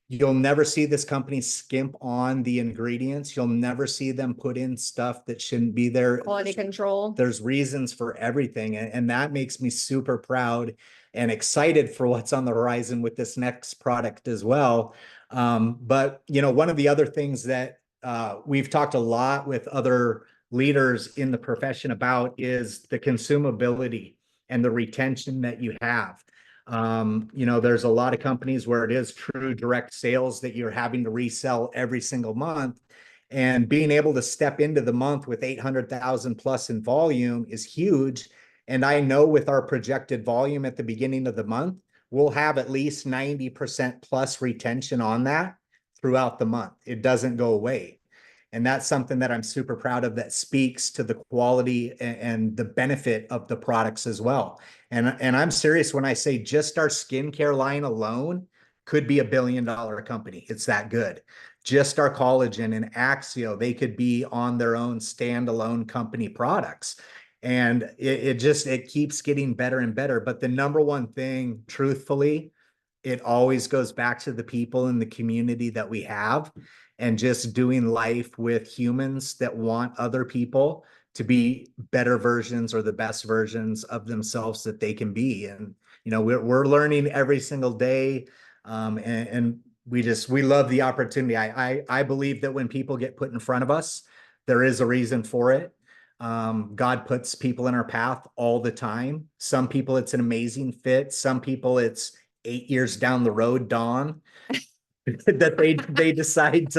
E: you'll never see this company skimp on the ingredients. You'll never see them put in stuff that shouldn't be there.
C: Quality control.
E: There's reasons for everything. And that makes me super proud and excited for what's on the horizon with this next product as well. But, you know, one of the other things that we've talked a lot with other leaders in the profession about is the consumability and the retention that you have. You know, there's a lot of companies where it is true direct sales that you're having to resell every single month. And being able to step into the month with 800,000 plus in volume is huge. And I know with our projected volume at the beginning of the month, we'll have at least 90% plus retention on that throughout the month. It doesn't go away. And that's something that I'm super proud of, that speaks to the quality and the benefit of the products as well. And I'm serious when I say just our skincare line alone could be $1 billion company. It's that good. Just our collagen and Axio, they could be on their own standalone company products. And it keeps getting better and better. But the number one thing, truthfully, it always goes back to the people in the community that we have, and just doing life with humans that want other people to be better versions or the best versions of themselves that they can be. And, you know, we're learning every single day. And we love the opportunity. I believe that when people get put in front of us, there is a reason for it. God puts people in our path all the time. Some people it's an amazing fit. Some people it's 8 years down the road, Dawn, that they decide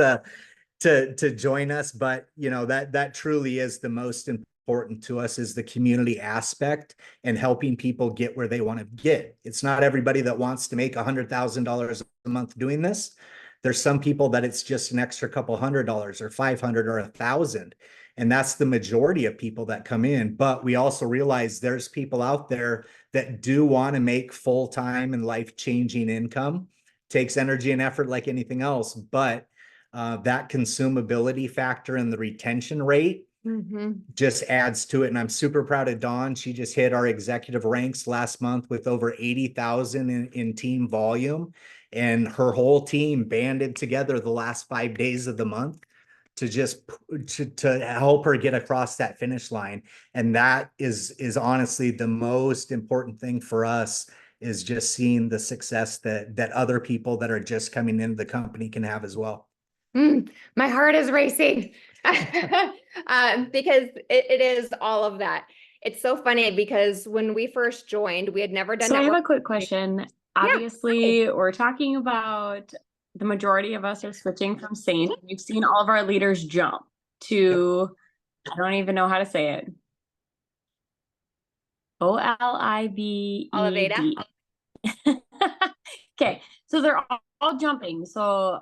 E: to join us. But you know, that truly is the most important to us, is the community aspect and helping people get where they want to get. It's not everybody that wants to make $100,000 a month doing this. There's some people that it's just an extra couple $100 or 500 or 1,000. And that's the majority of people that come in. But we also realize there's people out there that do want to make full-time and life-changing income. Takes energy and effort like anything else, but that consumability factor and the retention rate just adds to it. And I'm super proud of Dawn. She just hit our executive ranks last month with over 80,000 in team volume. And her whole team banded together the last 5 days of the month to just to help her get across that finish line. And that is honestly the most important thing for us, is just seeing the success that other people that are just coming into the company can have as well.
C: My heart is racing because it is all of that. It's so funny because when we first joined, we had never done.
G: So I have a quick question. Obviously, we're talking about the majority of us are switching from Saint. We've seen all of our leaders jump to, I don't even know how to say it. OLIVED.
C: Oliveda.
G: Okay, so they're all jumping. So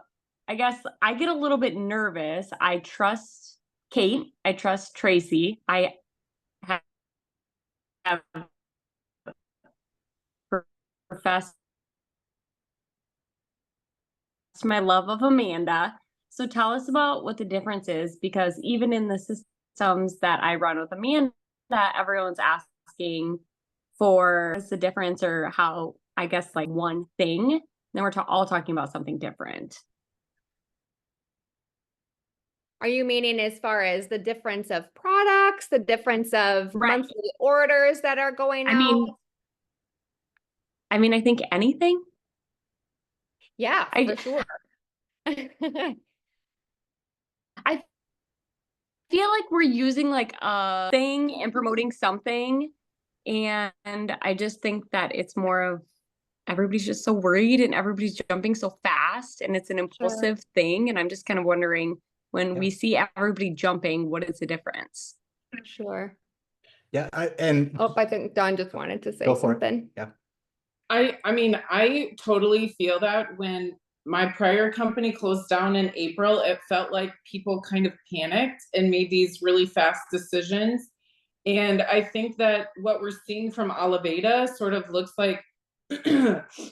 G: I guess I get a little bit nervous. I trust Kate. I trust Tracy. I have professed my love of Amanda. So tell us about what the difference is, because even in the systems that I run with Amanda, everyone's asking for what's the difference, or how, I guess, like one thing. Then we're all talking about something different.
C: Are you meaning as far as the difference of products, the difference of
G: Right.
C: monthly orders that are going out?
G: I mean, I think anything.
C: Yeah, for sure.
G: I feel like we're using like a thing and promoting something. And I just think that it's more of everybody's just so worried and everybody's jumping so fast, and it's an impulsive thing. And I'm just kind of wondering, when we see everybody jumping, what is the difference?
C: Sure.
E: Yeah.
C: I think Dawn just wanted to say
E: Go for it.
C: something.
E: Yeah.
D: I mean, I totally feel that when my prior company closed down in April, it felt like people kind of panicked and made these really fast decisions. And I think that what we're seeing from Oliveda sort of looks like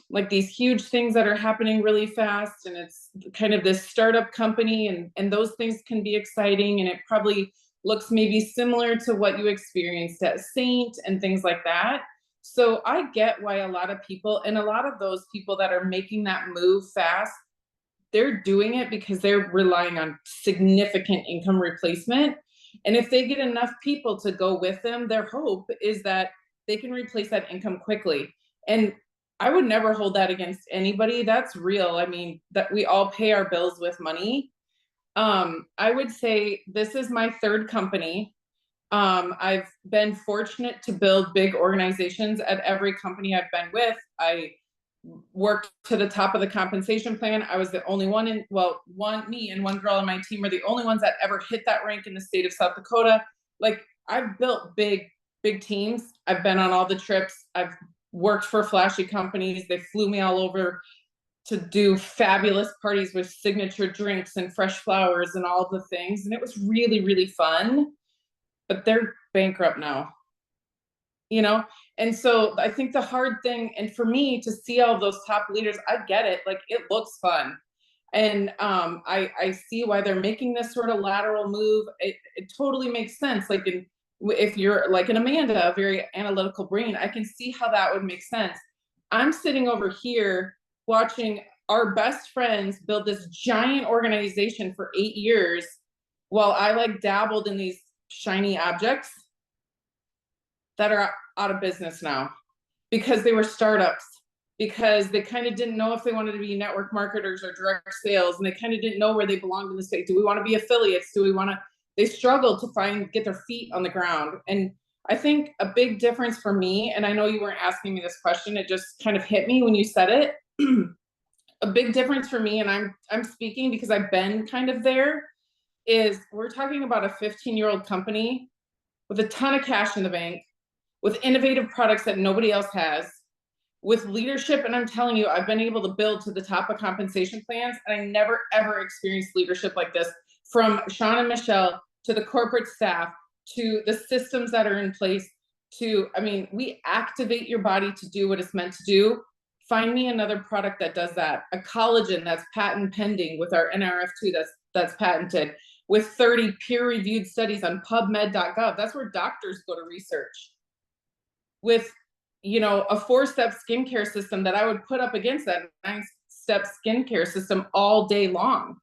D: like these huge things that are happening really fast, and it's kind of this startup company, and those things can be exciting, and it probably looks maybe similar to what you experienced at Saint and things like that. So I get why a lot of people, and a lot of those people that are making that move fast, they're doing it because they're relying on significant income replacement. And if they get enough people to go with them, their hope is that they can replace that income quickly. And I would never hold that against anybody. That's real. I mean, that we all pay our bills with money. I would say this is my third company. I've been fortunate to build big organizations at every company I've been with. I worked to the top of the compensation plan. I was the only one me and one girl on my team were the only ones that ever hit that rank in the state of South Dakota. Like, I've built big teams. I've been on all the trips. I've worked for flashy companies. They flew me all over to do fabulous parties with signature drinks and fresh flowers and all the things. And it was really, really fun. But they're bankrupt now, you know? And so I think the hard thing, and for me to see all those top leaders, I get it. Like, it looks fun. And I see why they're making this sort of lateral move. It totally makes sense. Like, if you're like an Amanda, a very analytical brain, I can see how that would make sense. I'm sitting over here watching our best friends build this giant organization for 8 years while I like dabbled in these shiny objects that are out of business now because they were startups, because they kind of didn't know if they wanted to be network marketers or direct sales, and they kind of didn't know where they belonged in the state. Do we want to be affiliates? Do we want to they struggle to get their feet on the ground. And I think a big difference for me, and I know you weren't asking me this question, it just kind of hit me when you said it. A big difference for me, and I'm speaking because I've been kind of there, is we're talking about a 15-year-old company with a ton of cash in the bank, with innovative products that nobody else has, with leadership. And I'm telling you, I've been able to build to the top of compensation plans, and I never ever experienced leadership like this, from Sean and Michelle to the corporate staff to the systems that are in place to, I mean, we activate your body to do what it's meant to do. Find me another product that does that. A collagen that's patent pending with our NRF2 that's patented, with 30 peer-reviewed studies on PubMed.gov. That's where doctors go to research. With, you know, a 4-step skincare system that I would put up against that 9-step skincare system all day long.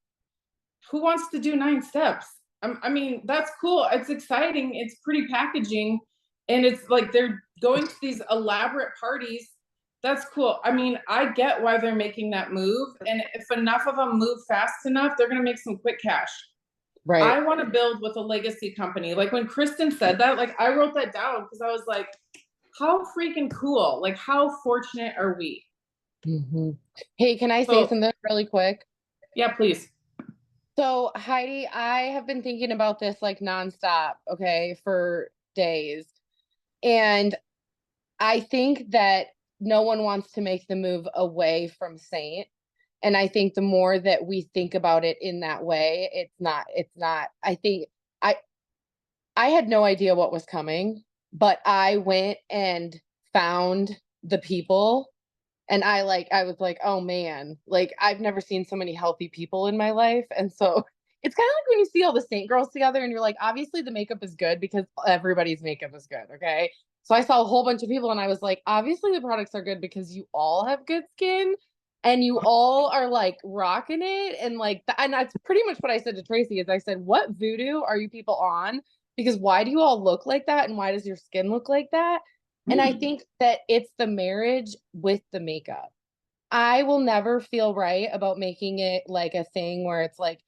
D: Who wants to do 9 steps? I mean, that's cool. It's exciting. It's pretty packaging. And it's like they're going to these elaborate parties. That's cool. I mean, I get why they're making that move. And if enough of them move fast enough, they're going to make some quick cash.
H: Right.
D: I want to build with a legacy company. Like when Kristen said that, like I wrote that down because I was like, how freaking cool. Like how fortunate are we?
H: Mm-hmm. Hey, can I say something really quick?
D: Yeah, please.
H: So Heidi, I have been thinking about this like nonstop, okay, for days. And I think that no one wants to make the move away from Saint. And I think the more that we think about it in that way, it's not, I think I had no idea what was coming, but I went and found the people, and I was like, oh man, like I've never seen so many healthy people in my life. And so it's kind of like when you see all the Saint girls together and you're like, obviously the makeup is good because everybody's makeup is good. Okay. So I saw a whole bunch of people and I was like, obviously the products are good because you all have good skin and you all are like rocking it. And like, and that's pretty much what I said to Tracy is I said, what voodoo are you people on? Because why do you all look like that? And why does your skin look like that? And I think that it's the marriage with the makeup. I will never feel right about making it like a thing where it's like,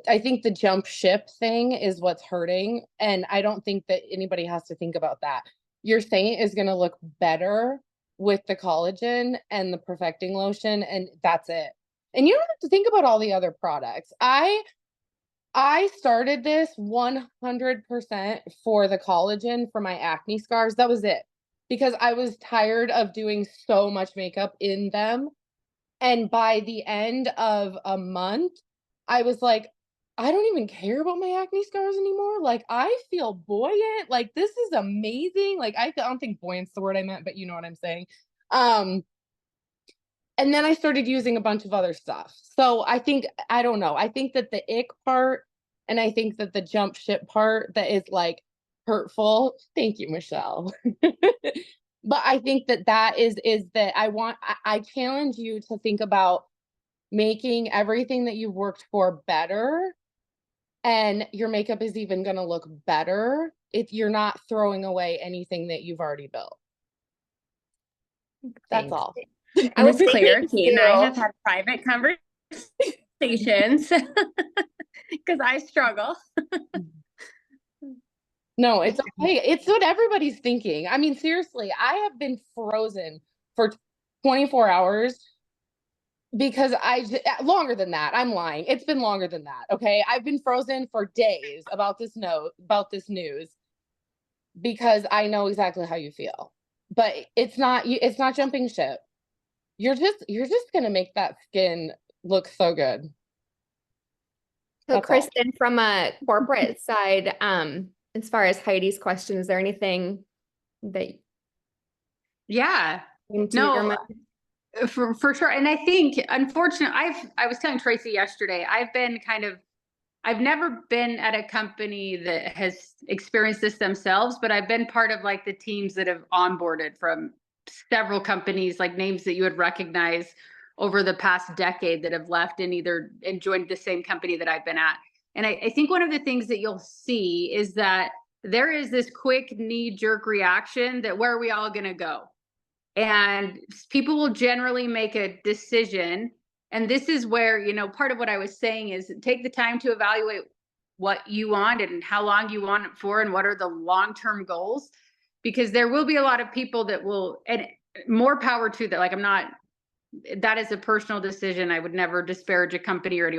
H: I think the jump ship thing is what's hurting. And I don't think that anybody has to think about that. Your Saint is going to look better with the collagen and the perfecting lotion. And that's it. And you don't have to think about all the other products. I started this 100% for the collagen for my acne scars. That was it. Because I was tired of doing so much makeup in them. And by the end of a month, I was like, I don't even care about my acne scars anymore. Like, I feel buoyant. Like, this is amazing. Like, I don't think buoyant's the word I meant, but you know what I'm saying. And then I started using a bunch of other stuff. So I think, I don't know. I think that the ick part, and I think that the jump ship part that is like hurtful. Thank you, Michelle. But I think that is that I challenge you to think about making everything that you've worked for better. And your makeup is even going to look better if you're not throwing away anything that you've already built. That's all.
C: I was
G: And it's clear,
C: thinking
G: Kate and I have
C: too.
G: had private conversations because I struggle.
H: No, it's okay. It's what everybody's thinking. I mean, seriously, I have been frozen for 24 hours because longer than that. I'm lying. It's been longer than that. Okay. I've been frozen for days about this news because I know exactly how you feel, but it's not jumping ship. You're just going to make that skin look so good.
C: So
H: That's all.
C: Kristen, from a corporate side, as far as Heidi's question, is there anything that
A: Yeah,
C: came to your mind?
A: for sure. And I think, unfortunately, I was telling Tracy yesterday, I've never been at a company that has experienced this themselves, but I've been part of like the teams that have onboarded from several companies, like names that you would recognize over the past decade that have left and joined the same company that I've been at. And I think one of the things that you'll see is that there is this quick knee-jerk reaction that where are we all going to go? And people will generally make a decision. And this is where, part of what I was saying is take the time to evaluate what you want and how long you want it for and what are the long-term goals, because there will be a lot of people that will, and more power to that. Like, that is a personal decision. I would never disparage a company or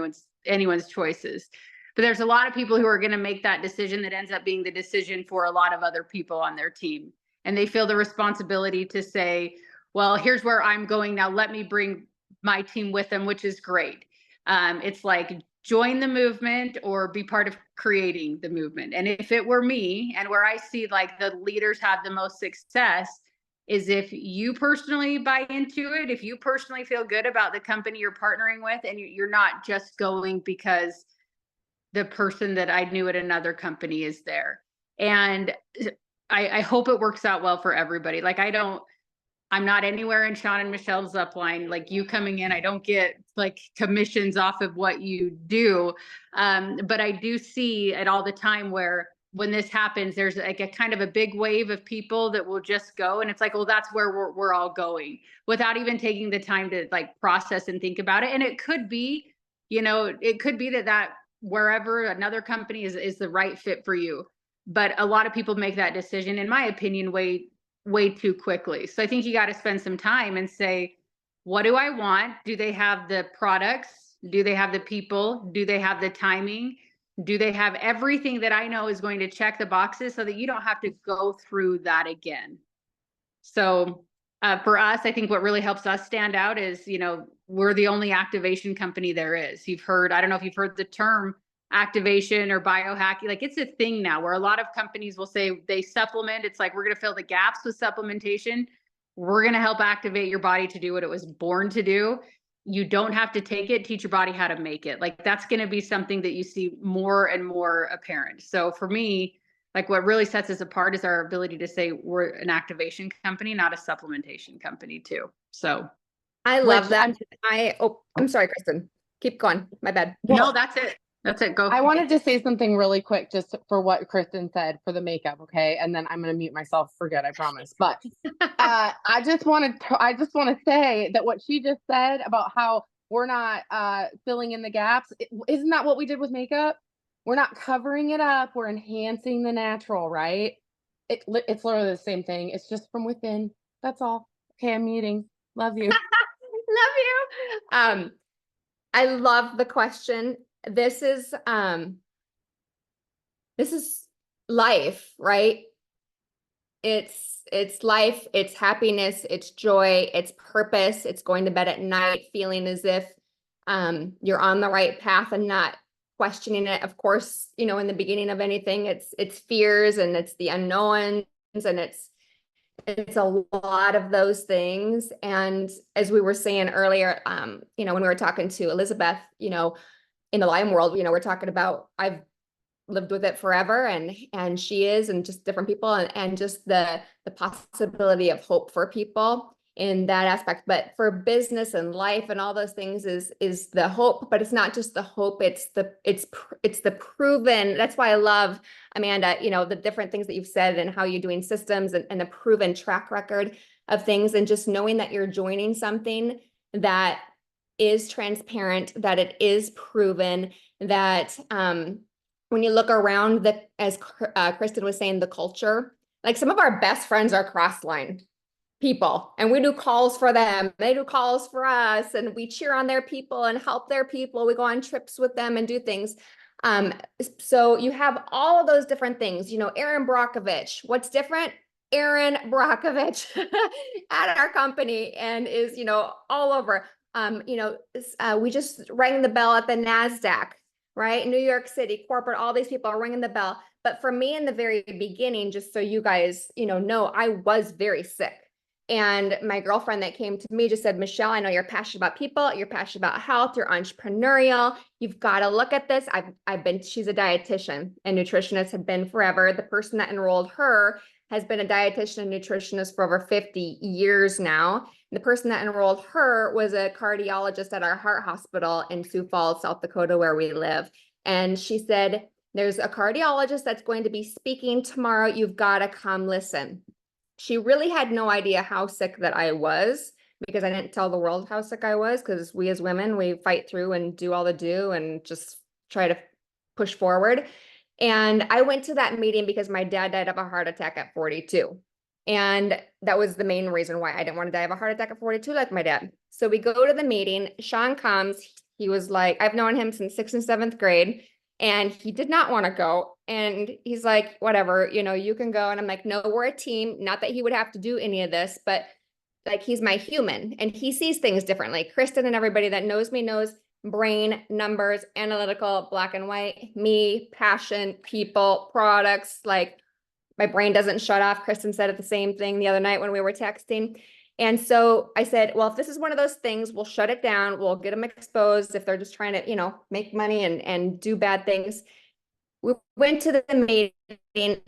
A: anyone's choices. But there's a lot of people who are going to make that decision that ends up being the decision for a lot of other people on their team. And they feel the responsibility to say, well, here's where I'm going now. Let me bring my team with them, which is great. It's like, join the movement or be part of creating the movement. And if it were me, and where I see like the leaders have the most success is if you personally buy into it, if you personally feel good about the company you're partnering with, and you're not just going because the person that I knew at another company is there. And I hope it works out well for everybody. Like, I'm not anywhere in Sean and Michelle's upline. Like, you coming in, I don't get like commissions off of what you do. But I do see it all the time where when this happens, there's like a kind of a big wave of people that will just go. And it's like, well, that's where we're all going, without even taking the time to like process and think about it. And it could be, it could be that wherever another company is the right fit for you. But a lot of people make that decision, in my opinion, way too quickly. So I think you got to spend some time and say, what do I want? Do they have the products? Do they have the people? Do they have the timing? Do they have everything that I know is going to check the boxes so that you don't have to go through that again? So for us, I think what really helps us stand out is, we're the only activation company there is. I don't know if you've heard the term activation or biohacking. Like, it's a thing now where a lot of companies will say they supplement. It's like, we're going to fill the gaps with supplementation. We're going to help activate your body to do what it was born to do. You don't have to take it, teach your body how to make it. Like, that's going to be something that you see more and more apparent. So for me, like, what really sets us apart is our ability to say we're an activation company, not a supplementation company too. So
C: I love that. I'm sorry, Kristen. Keep going. My bad.
A: No, that's it. That's it. Go.
H: I wanted to say something really quick just for what Kristen said for the makeup, okay? And then I'm going to mute myself for good, I promise. But I just want to say that what she just said about how we're not filling in the gaps, isn't that what we did with makeup? We're not covering it up. We're enhancing the natural, right? It's literally the same thing. It's just from within. That's all. Okay, I'm muting. Love you.
C: Love you. I love the question. This is life, right? It's life, it's happiness, it's joy, it's purpose. It's going to bed at night feeling as if you're on the right path and not questioning it. Of course, in the beginning of anything, it's fears and it's the unknowns and it's a lot of those things. And as we were saying earlier, when we were talking to Elizabeth, in the Lyme world, we're talking about, I've lived with it forever and she is, and just different people and just the possibility of hope for people in that aspect. But for business and life and all those things is the hope, but it's not just the hope, it's the proven. That's why I love, Amanda, the different things that you've said and how you're doing systems and the proven track record of things, and just knowing that you're joining something that is transparent, that it is proven, that when you look around, as Kristen was saying, the culture, like some of our best friends are cross-line people, and we do calls for them, they do calls for us, and we cheer on their people and help their people. We go on trips with them and do things. So you have all of those different things. Aaron Brockovich, what's different? Aaron Brockovich at our company and is, all over. We just rang the bell at the NASDAQ, right? New York City, corporate, all these people are ringing the bell. But for me in the very beginning, just so you guys, know, I was very sick. And my girlfriend that came to me just said, Michelle, I know you're passionate about people, you're passionate about health, you're entrepreneurial. You've got to look at this. She's a dietitian and nutritionist, had been forever. The person that enrolled her has been a dietitian and nutritionist for over 50 years now. The person that enrolled her was a cardiologist at our heart hospital in Sioux Falls, South Dakota, where we live. And she said, there's a cardiologist that's going to be speaking tomorrow. You've got to come listen. She really had no idea how sick that I was, because I didn't tell the world how sick I was, because we as women, we fight through and do all the do and just try to push forward. And I went to that meeting because my dad died of a heart attack at 42. And that was the main reason why I didn't want to die of a heart attack at 42 like my dad. So we go to the meeting. Sean comes. He was like, I've known him since 6th and 7th grade. And he did not want to go. And he's like, whatever, you know, you can go. And I'm like, no, we're a team. Not that he would have to do any of this, but like, he's my human and he sees things differently. Kristen and everybody that knows me knows brain, numbers, analytical, black and white, me, passion, people, products. Like, my brain doesn't shut off. Kristen said it the same thing the other night when we were texting. And so I said, well, if this is one of those things, we'll shut it down. We'll get them exposed if they're just trying to, you know, make money and do bad things. We went to the meeting,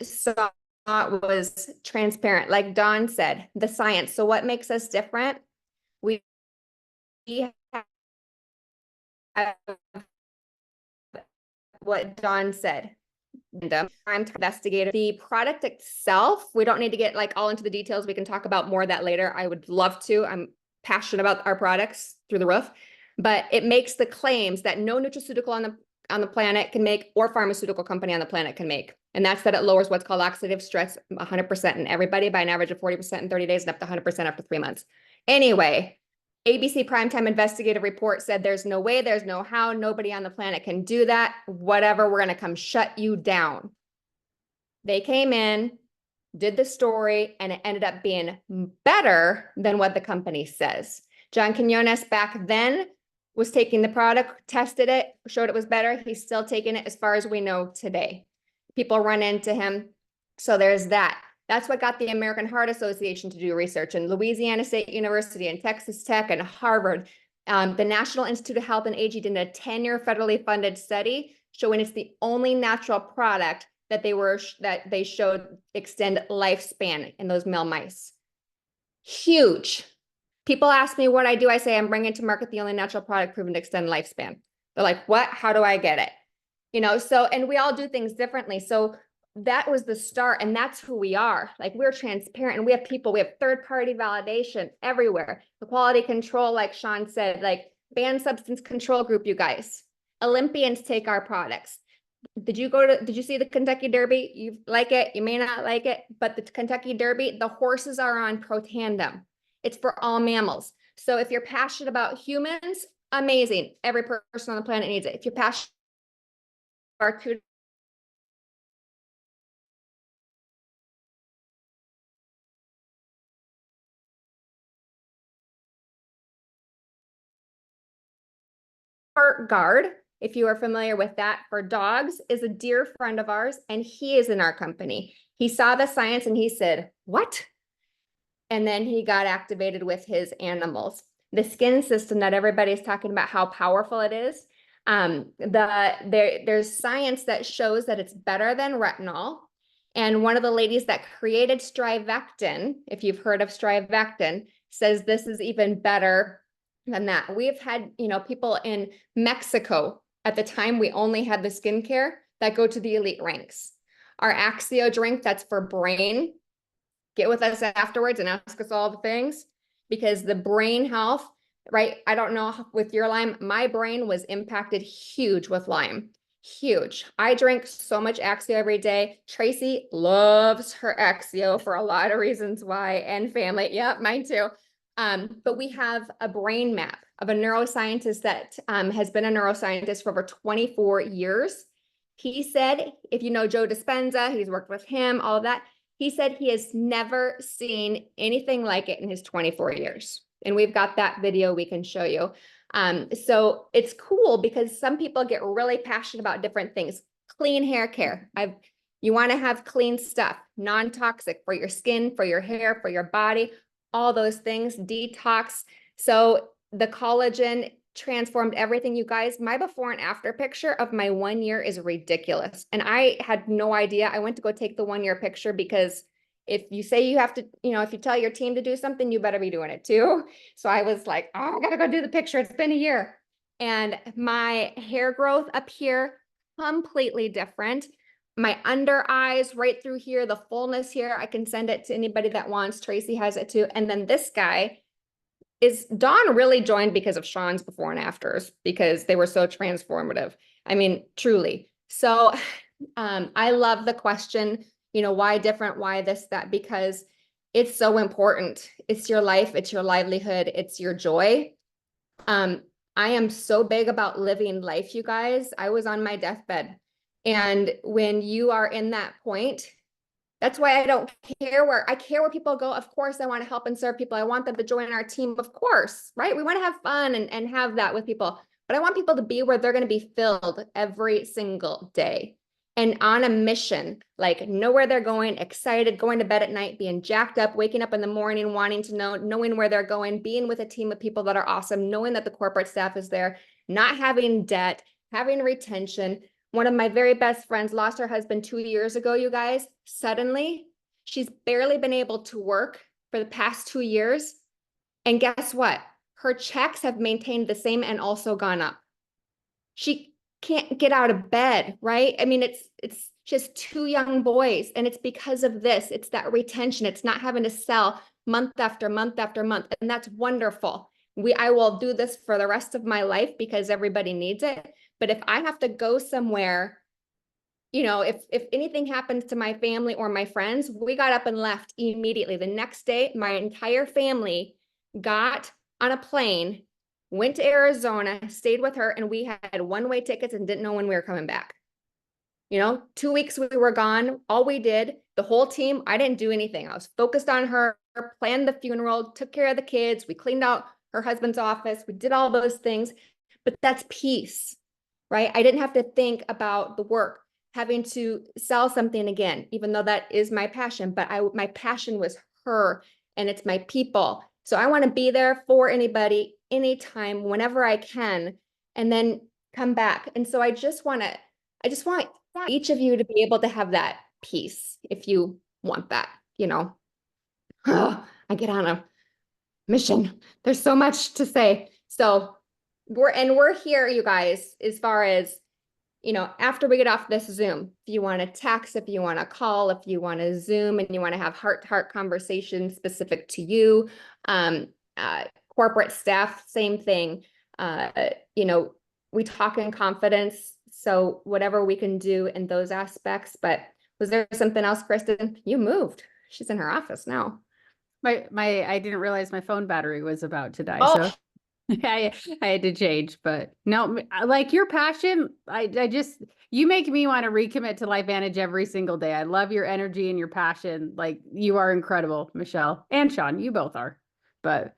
C: saw it was transparent. Like Dawn said, the science. So what makes us different? We have what Dawn said. I'm to investigate the product itself. We don't need to get like all into the details. We can talk about more of that later. I would love to. I'm passionate about our products through the roof, but it makes the claims that no nutraceutical on the planet can make or pharmaceutical company on the planet can make. And that's that it lowers what's called oxidative stress 100% in everybody by an average of 40% in 30 days and up to 100% after 3 months. Anyway, ABC Primetime Investigative Report said there's no way, there's no how, nobody on the planet can do that. Whatever, we're going to come shut you down. They came in, did the story, and it ended up being better than what the company says. John Quinones back then was taking the product, tested it, showed it was better. He's still taking it as far as we know today. People run into him. So there's that. That's what got the American Heart Association to do research, and Louisiana State University and Texas Tech and Harvard. The National Institute of Health and Aging did a 10-year federally funded study showing it's the only natural product that they showed extend lifespan in those male mice. Huge. People ask me what I do. I say I'm bringing to market the only natural product proven to extend lifespan. They're like, what? How do I get it? You know, so, and we all do things differently. So that was the start, and that's who we are. Like, we're transparent, and we have people, we have third-party validation everywhere. The quality control, like Sean said, like banned substance control group, you guys. Olympians take our products. Did you see the Kentucky Derby? You like it, you may not like it, but the Kentucky Derby, the horses are on Protandim. It's for all mammals. So if you're passionate about humans, amazing. Every person on the planet needs it. If you're passionate about Heart Guard, if you are familiar with that, for dogs, is a dear friend of ours, and he is in our company. He saw the science and he said, what? And then he got activated with his animals. The skin system that everybody's talking about how powerful it is. There's science that shows that it's better than retinol. And one of the ladies that created Strivectin, if you've heard of Strivectin, says this is even better than that. We've had, you know, people in Mexico, at the time we only had the skincare, that go to the elite ranks. Our Axio drink, that's for brain. Get with us afterwards and ask us all the things, because the brain health, right? I don't know with your Lyme, my brain was impacted huge with Lyme, huge. I drink so much Axio every day. Tracy loves her Axio for a lot of reasons why, and family. Yep, mine too. But we have a brain map of a neuroscientist that has been a neuroscientist for over 24 years. He said, if you know Joe Dispenza, he's worked with him, all of that. He said he has never seen anything like it in his 24 years. And we've got that video we can show you. So it's cool because some people get really passionate about different things. Clean hair care. You want to have clean stuff, non-toxic for your skin, for your hair, for your body, all those things, detox. So the collagen transformed everything, you guys. My before and after picture of my 1 year is ridiculous. And I had no idea. I went to go take the 1 year picture because if you say you have to, you know, if you tell your team to do something, you better be doing it too. So I was like, oh, I gotta go do the picture. It's been a year. And my hair growth up here, completely different. My under eyes right through here, the fullness here, I can send it to anybody that wants. Tracy has it too. And then this guy is Dawn really joined because of Sean's before and afters, because they were so transformative. I mean, truly. So I love the question, you know, why different, why this, that, because it's so important. It's your life, it's your livelihood, it's your joy. I am so big about living life, you guys. I was on my deathbed. And when you are in that point, that's why I don't care I care where people go. Of course, I want to help and serve people. I want them to join our team, of course, right? We want to have fun and have that with people. But I want people to be where they're going to be filled every single day and on a mission, like know where they're going, excited, going to bed at night, being jacked up, waking up in the morning, wanting to know, knowing where they're going, being with a team of people that are awesome, knowing that the corporate staff is there, not having debt, having retention. One of my very best friends lost her husband 2 years ago, you guys. Suddenly, she's barely been able to work for the past 2 years. And guess what? Her checks have maintained the same and also gone up. She can't get out of bed, right? I mean, it's just 2 young boys, and it's because of this. It's that retention. It's not having to sell month after month after month, and that's wonderful. I will do this for the rest of my life because everybody needs it. But if I have to go somewhere, you know, if anything happens to my family or my friends, we got up and left immediately. The next day, my entire family got on a plane, went to Arizona, stayed with her, and we had one-way tickets and didn't know when we were coming back. You know, 2 weeks we were gone. All we did, the whole team, I didn't do anything. I was focused on her, planned the funeral, took care of the kids. We cleaned out her husband's office. We did all those things, but that's peace, right? I didn't have to think about the work, having to sell something again, even though that is my passion, but my passion was her and it's my people. So I want to be there for anybody, anytime, whenever I can, and then come back. And so I just want each of you to be able to have that peace if you want that, you know. I get on a mission. There's so much to say. So we're here, you guys, as far as, you know, after we get off this Zoom, if you want to text, if you want to call, if you want to Zoom and you want to have heart-to-heart conversations specific to you, corporate staff, same thing. You know, we talk in confidence. So whatever we can do in those aspects. But was there something else, Kristen? You moved. She's in her office now.
A: I didn't realize my phone battery was about to die.
C: Oh.
A: So I had to change, but no, like your passion, I just, you make me want to recommit to LifeVantage every single day. I love your energy and your passion. Like you are incredible, Michelle and Sean, you both are, but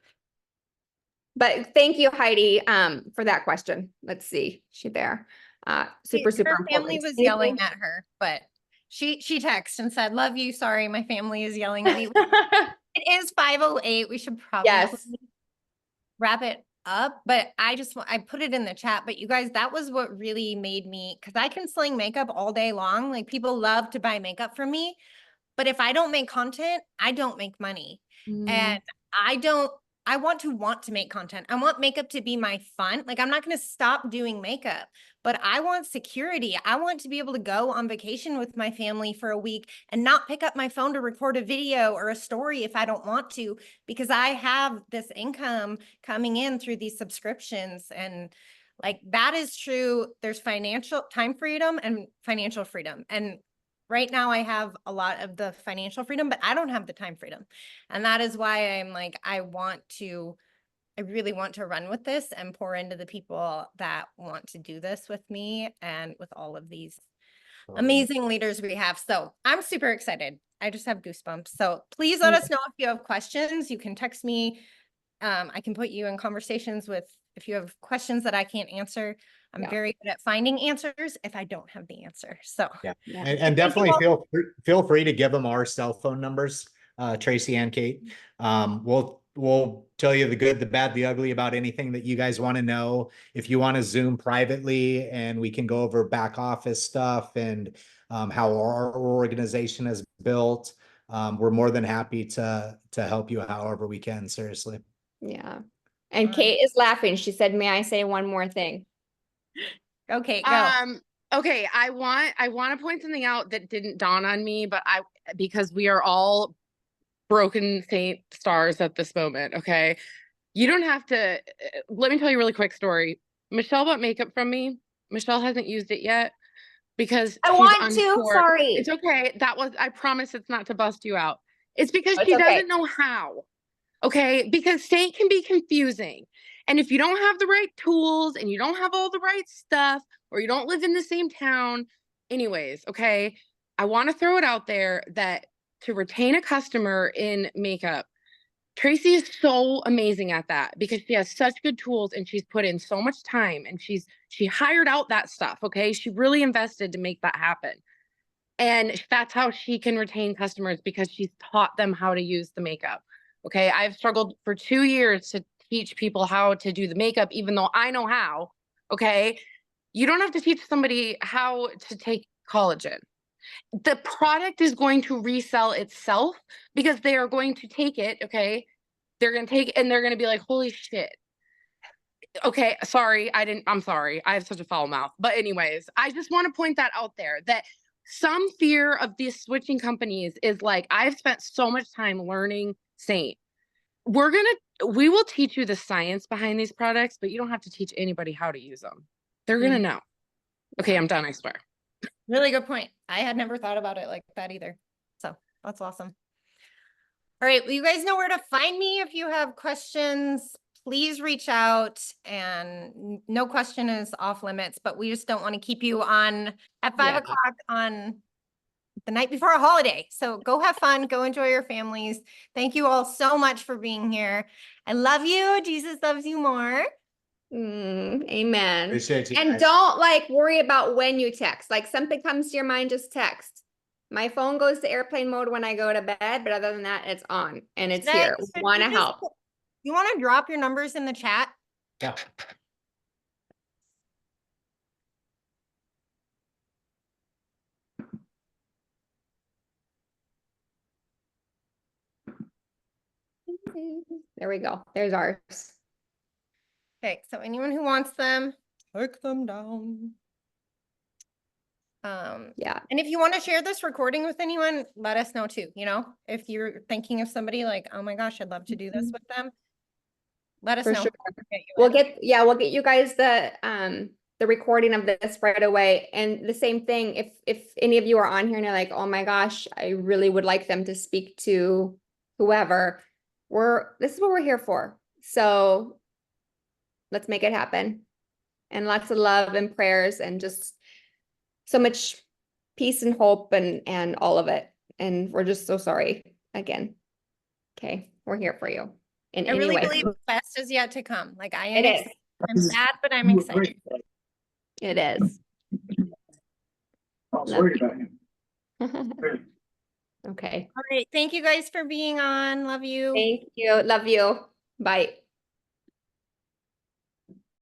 C: thank you, Heidi, for that question. Let's see, she there. Super
B: Her
C: important.
B: family was yelling at her, but she texted and said, "Love you. Sorry, my family is yelling at me." It is 5:08. We should probably wrap it up, but I put it in the chat. But you guys, that was what really made me, because I can sling makeup all day long. Like people love to buy makeup from me, but if I don't make content, I don't make money. And I want to make content. I want makeup to be my fun. Like I'm not going to stop doing makeup, but I want security. I want to be able to go on vacation with my family for a week and not pick up my phone to record a video or a story if I don't want to, because I have this income coming in through these subscriptions. And like, that is true. There's financial time freedom and financial freedom. And right now I have a lot of the financial freedom, but I don't have the time freedom. And that is why I'm like, I really want to run with this and pour into the people that want to do this with me and with all of these amazing leaders we have. So I'm super excited. I just have goosebumps. So please let us know if you have questions. You can text me. I can put you in conversations if you have questions that I can't answer. I'm very good at finding answers if I don't have the answer. So
E: and definitely feel free to give them our cell phone numbers, Tracy and Kate. We'll tell you the good, the bad, the ugly about anything that you guys want to know. If you want to Zoom privately, and we can go over back office stuff and how our organization is built, we're more than happy to help you however we can. Seriously.
C: Yeah. And Kate is laughing. She said, "May I say one more thing?"
B: Okay, go.
H: Okay, I want to point something out that didn't dawn on me, but because we are all broken Saint stars at this moment, okay? You don't have to, let me tell you a really quick story. Michelle bought makeup from me. Michelle hasn't used it yet because
C: I
H: she's
C: want to,
H: unsure.
C: sorry.
H: It's okay. I promise it's not to bust you out. It's because
C: It's
H: she
C: okay.
H: doesn't know how. Okay, because Saint can be confusing. And if you don't have the right tools and you don't have all the right stuff, or you don't live in the same town, anyways, okay, I want to throw it out there that to retain a customer in makeup, Tracy is so amazing at that because she has such good tools and she's put in so much time and she hired out that stuff, okay? She really invested to make that happen. And that's how she can retain customers because she's taught them how to use the makeup. Okay, I've struggled for 2 years to teach people how to do the makeup, even though I know how. Okay, you don't have to teach somebody how to take collagen. The product is going to resell itself because they are going to take it. Okay, they're going to take it and they're going to be like, holy shit. Okay, sorry, I'm sorry. I have such a foul mouth. But anyways, I just want to point that out there that some fear of these switching companies is like, I've spent so much time learning Saint. We will teach you the science behind these products, but you don't have to teach anybody how to use them. They're going to know. Okay, I'm done, I swear.
B: Really good point. I had never thought about it like that either. So that's awesome. All right. Well, you guys know where to find me. If you have questions, please reach out, and no question is off limits, but we just don't want to keep you on at 5 o'clock on the night before a holiday. So go have fun, go enjoy your families. Thank you all so much for being here. I love you. Jesus loves you more.
C: Amen.
E: Appreciate you
C: And
E: guys.
C: don't like worry about when you text. Like something comes to your mind, just text. My phone goes to airplane mode when I go to bed, but other than that, it's on and it's here.
B: Should
C: Want to
B: we just-
C: help.
B: You want to drop your numbers in the chat?
E: Yeah.
C: There we go. There's ours.
B: Okay, so anyone who wants them, click them down.
C: Yeah.
B: And if you want to share this recording with anyone, let us know too. You know, if you're thinking of somebody like, oh my gosh, I'd love to do this with them, let us
C: For
B: know.
C: sure.
B: We'll
C: We'll get you guys the recording of this right away. And the same thing, if any of you are on here and you're like, oh my gosh, I really would like them to speak to whoever, this is what we're here for. So let's make it happen. And lots of love and prayers and just so much peace and hope and all of it. And we're just so sorry again. Okay, we're here for you in
B: I
C: any
B: really
C: way.
B: believe the best is yet to come. Like I am,
C: It is.
B: I'm sad, but I'm excited.
C: It is.
I: I was worried about him.
C: Okay.
B: All right. Thank you guys for being on. Love you.
C: Thank you. Love you. Bye.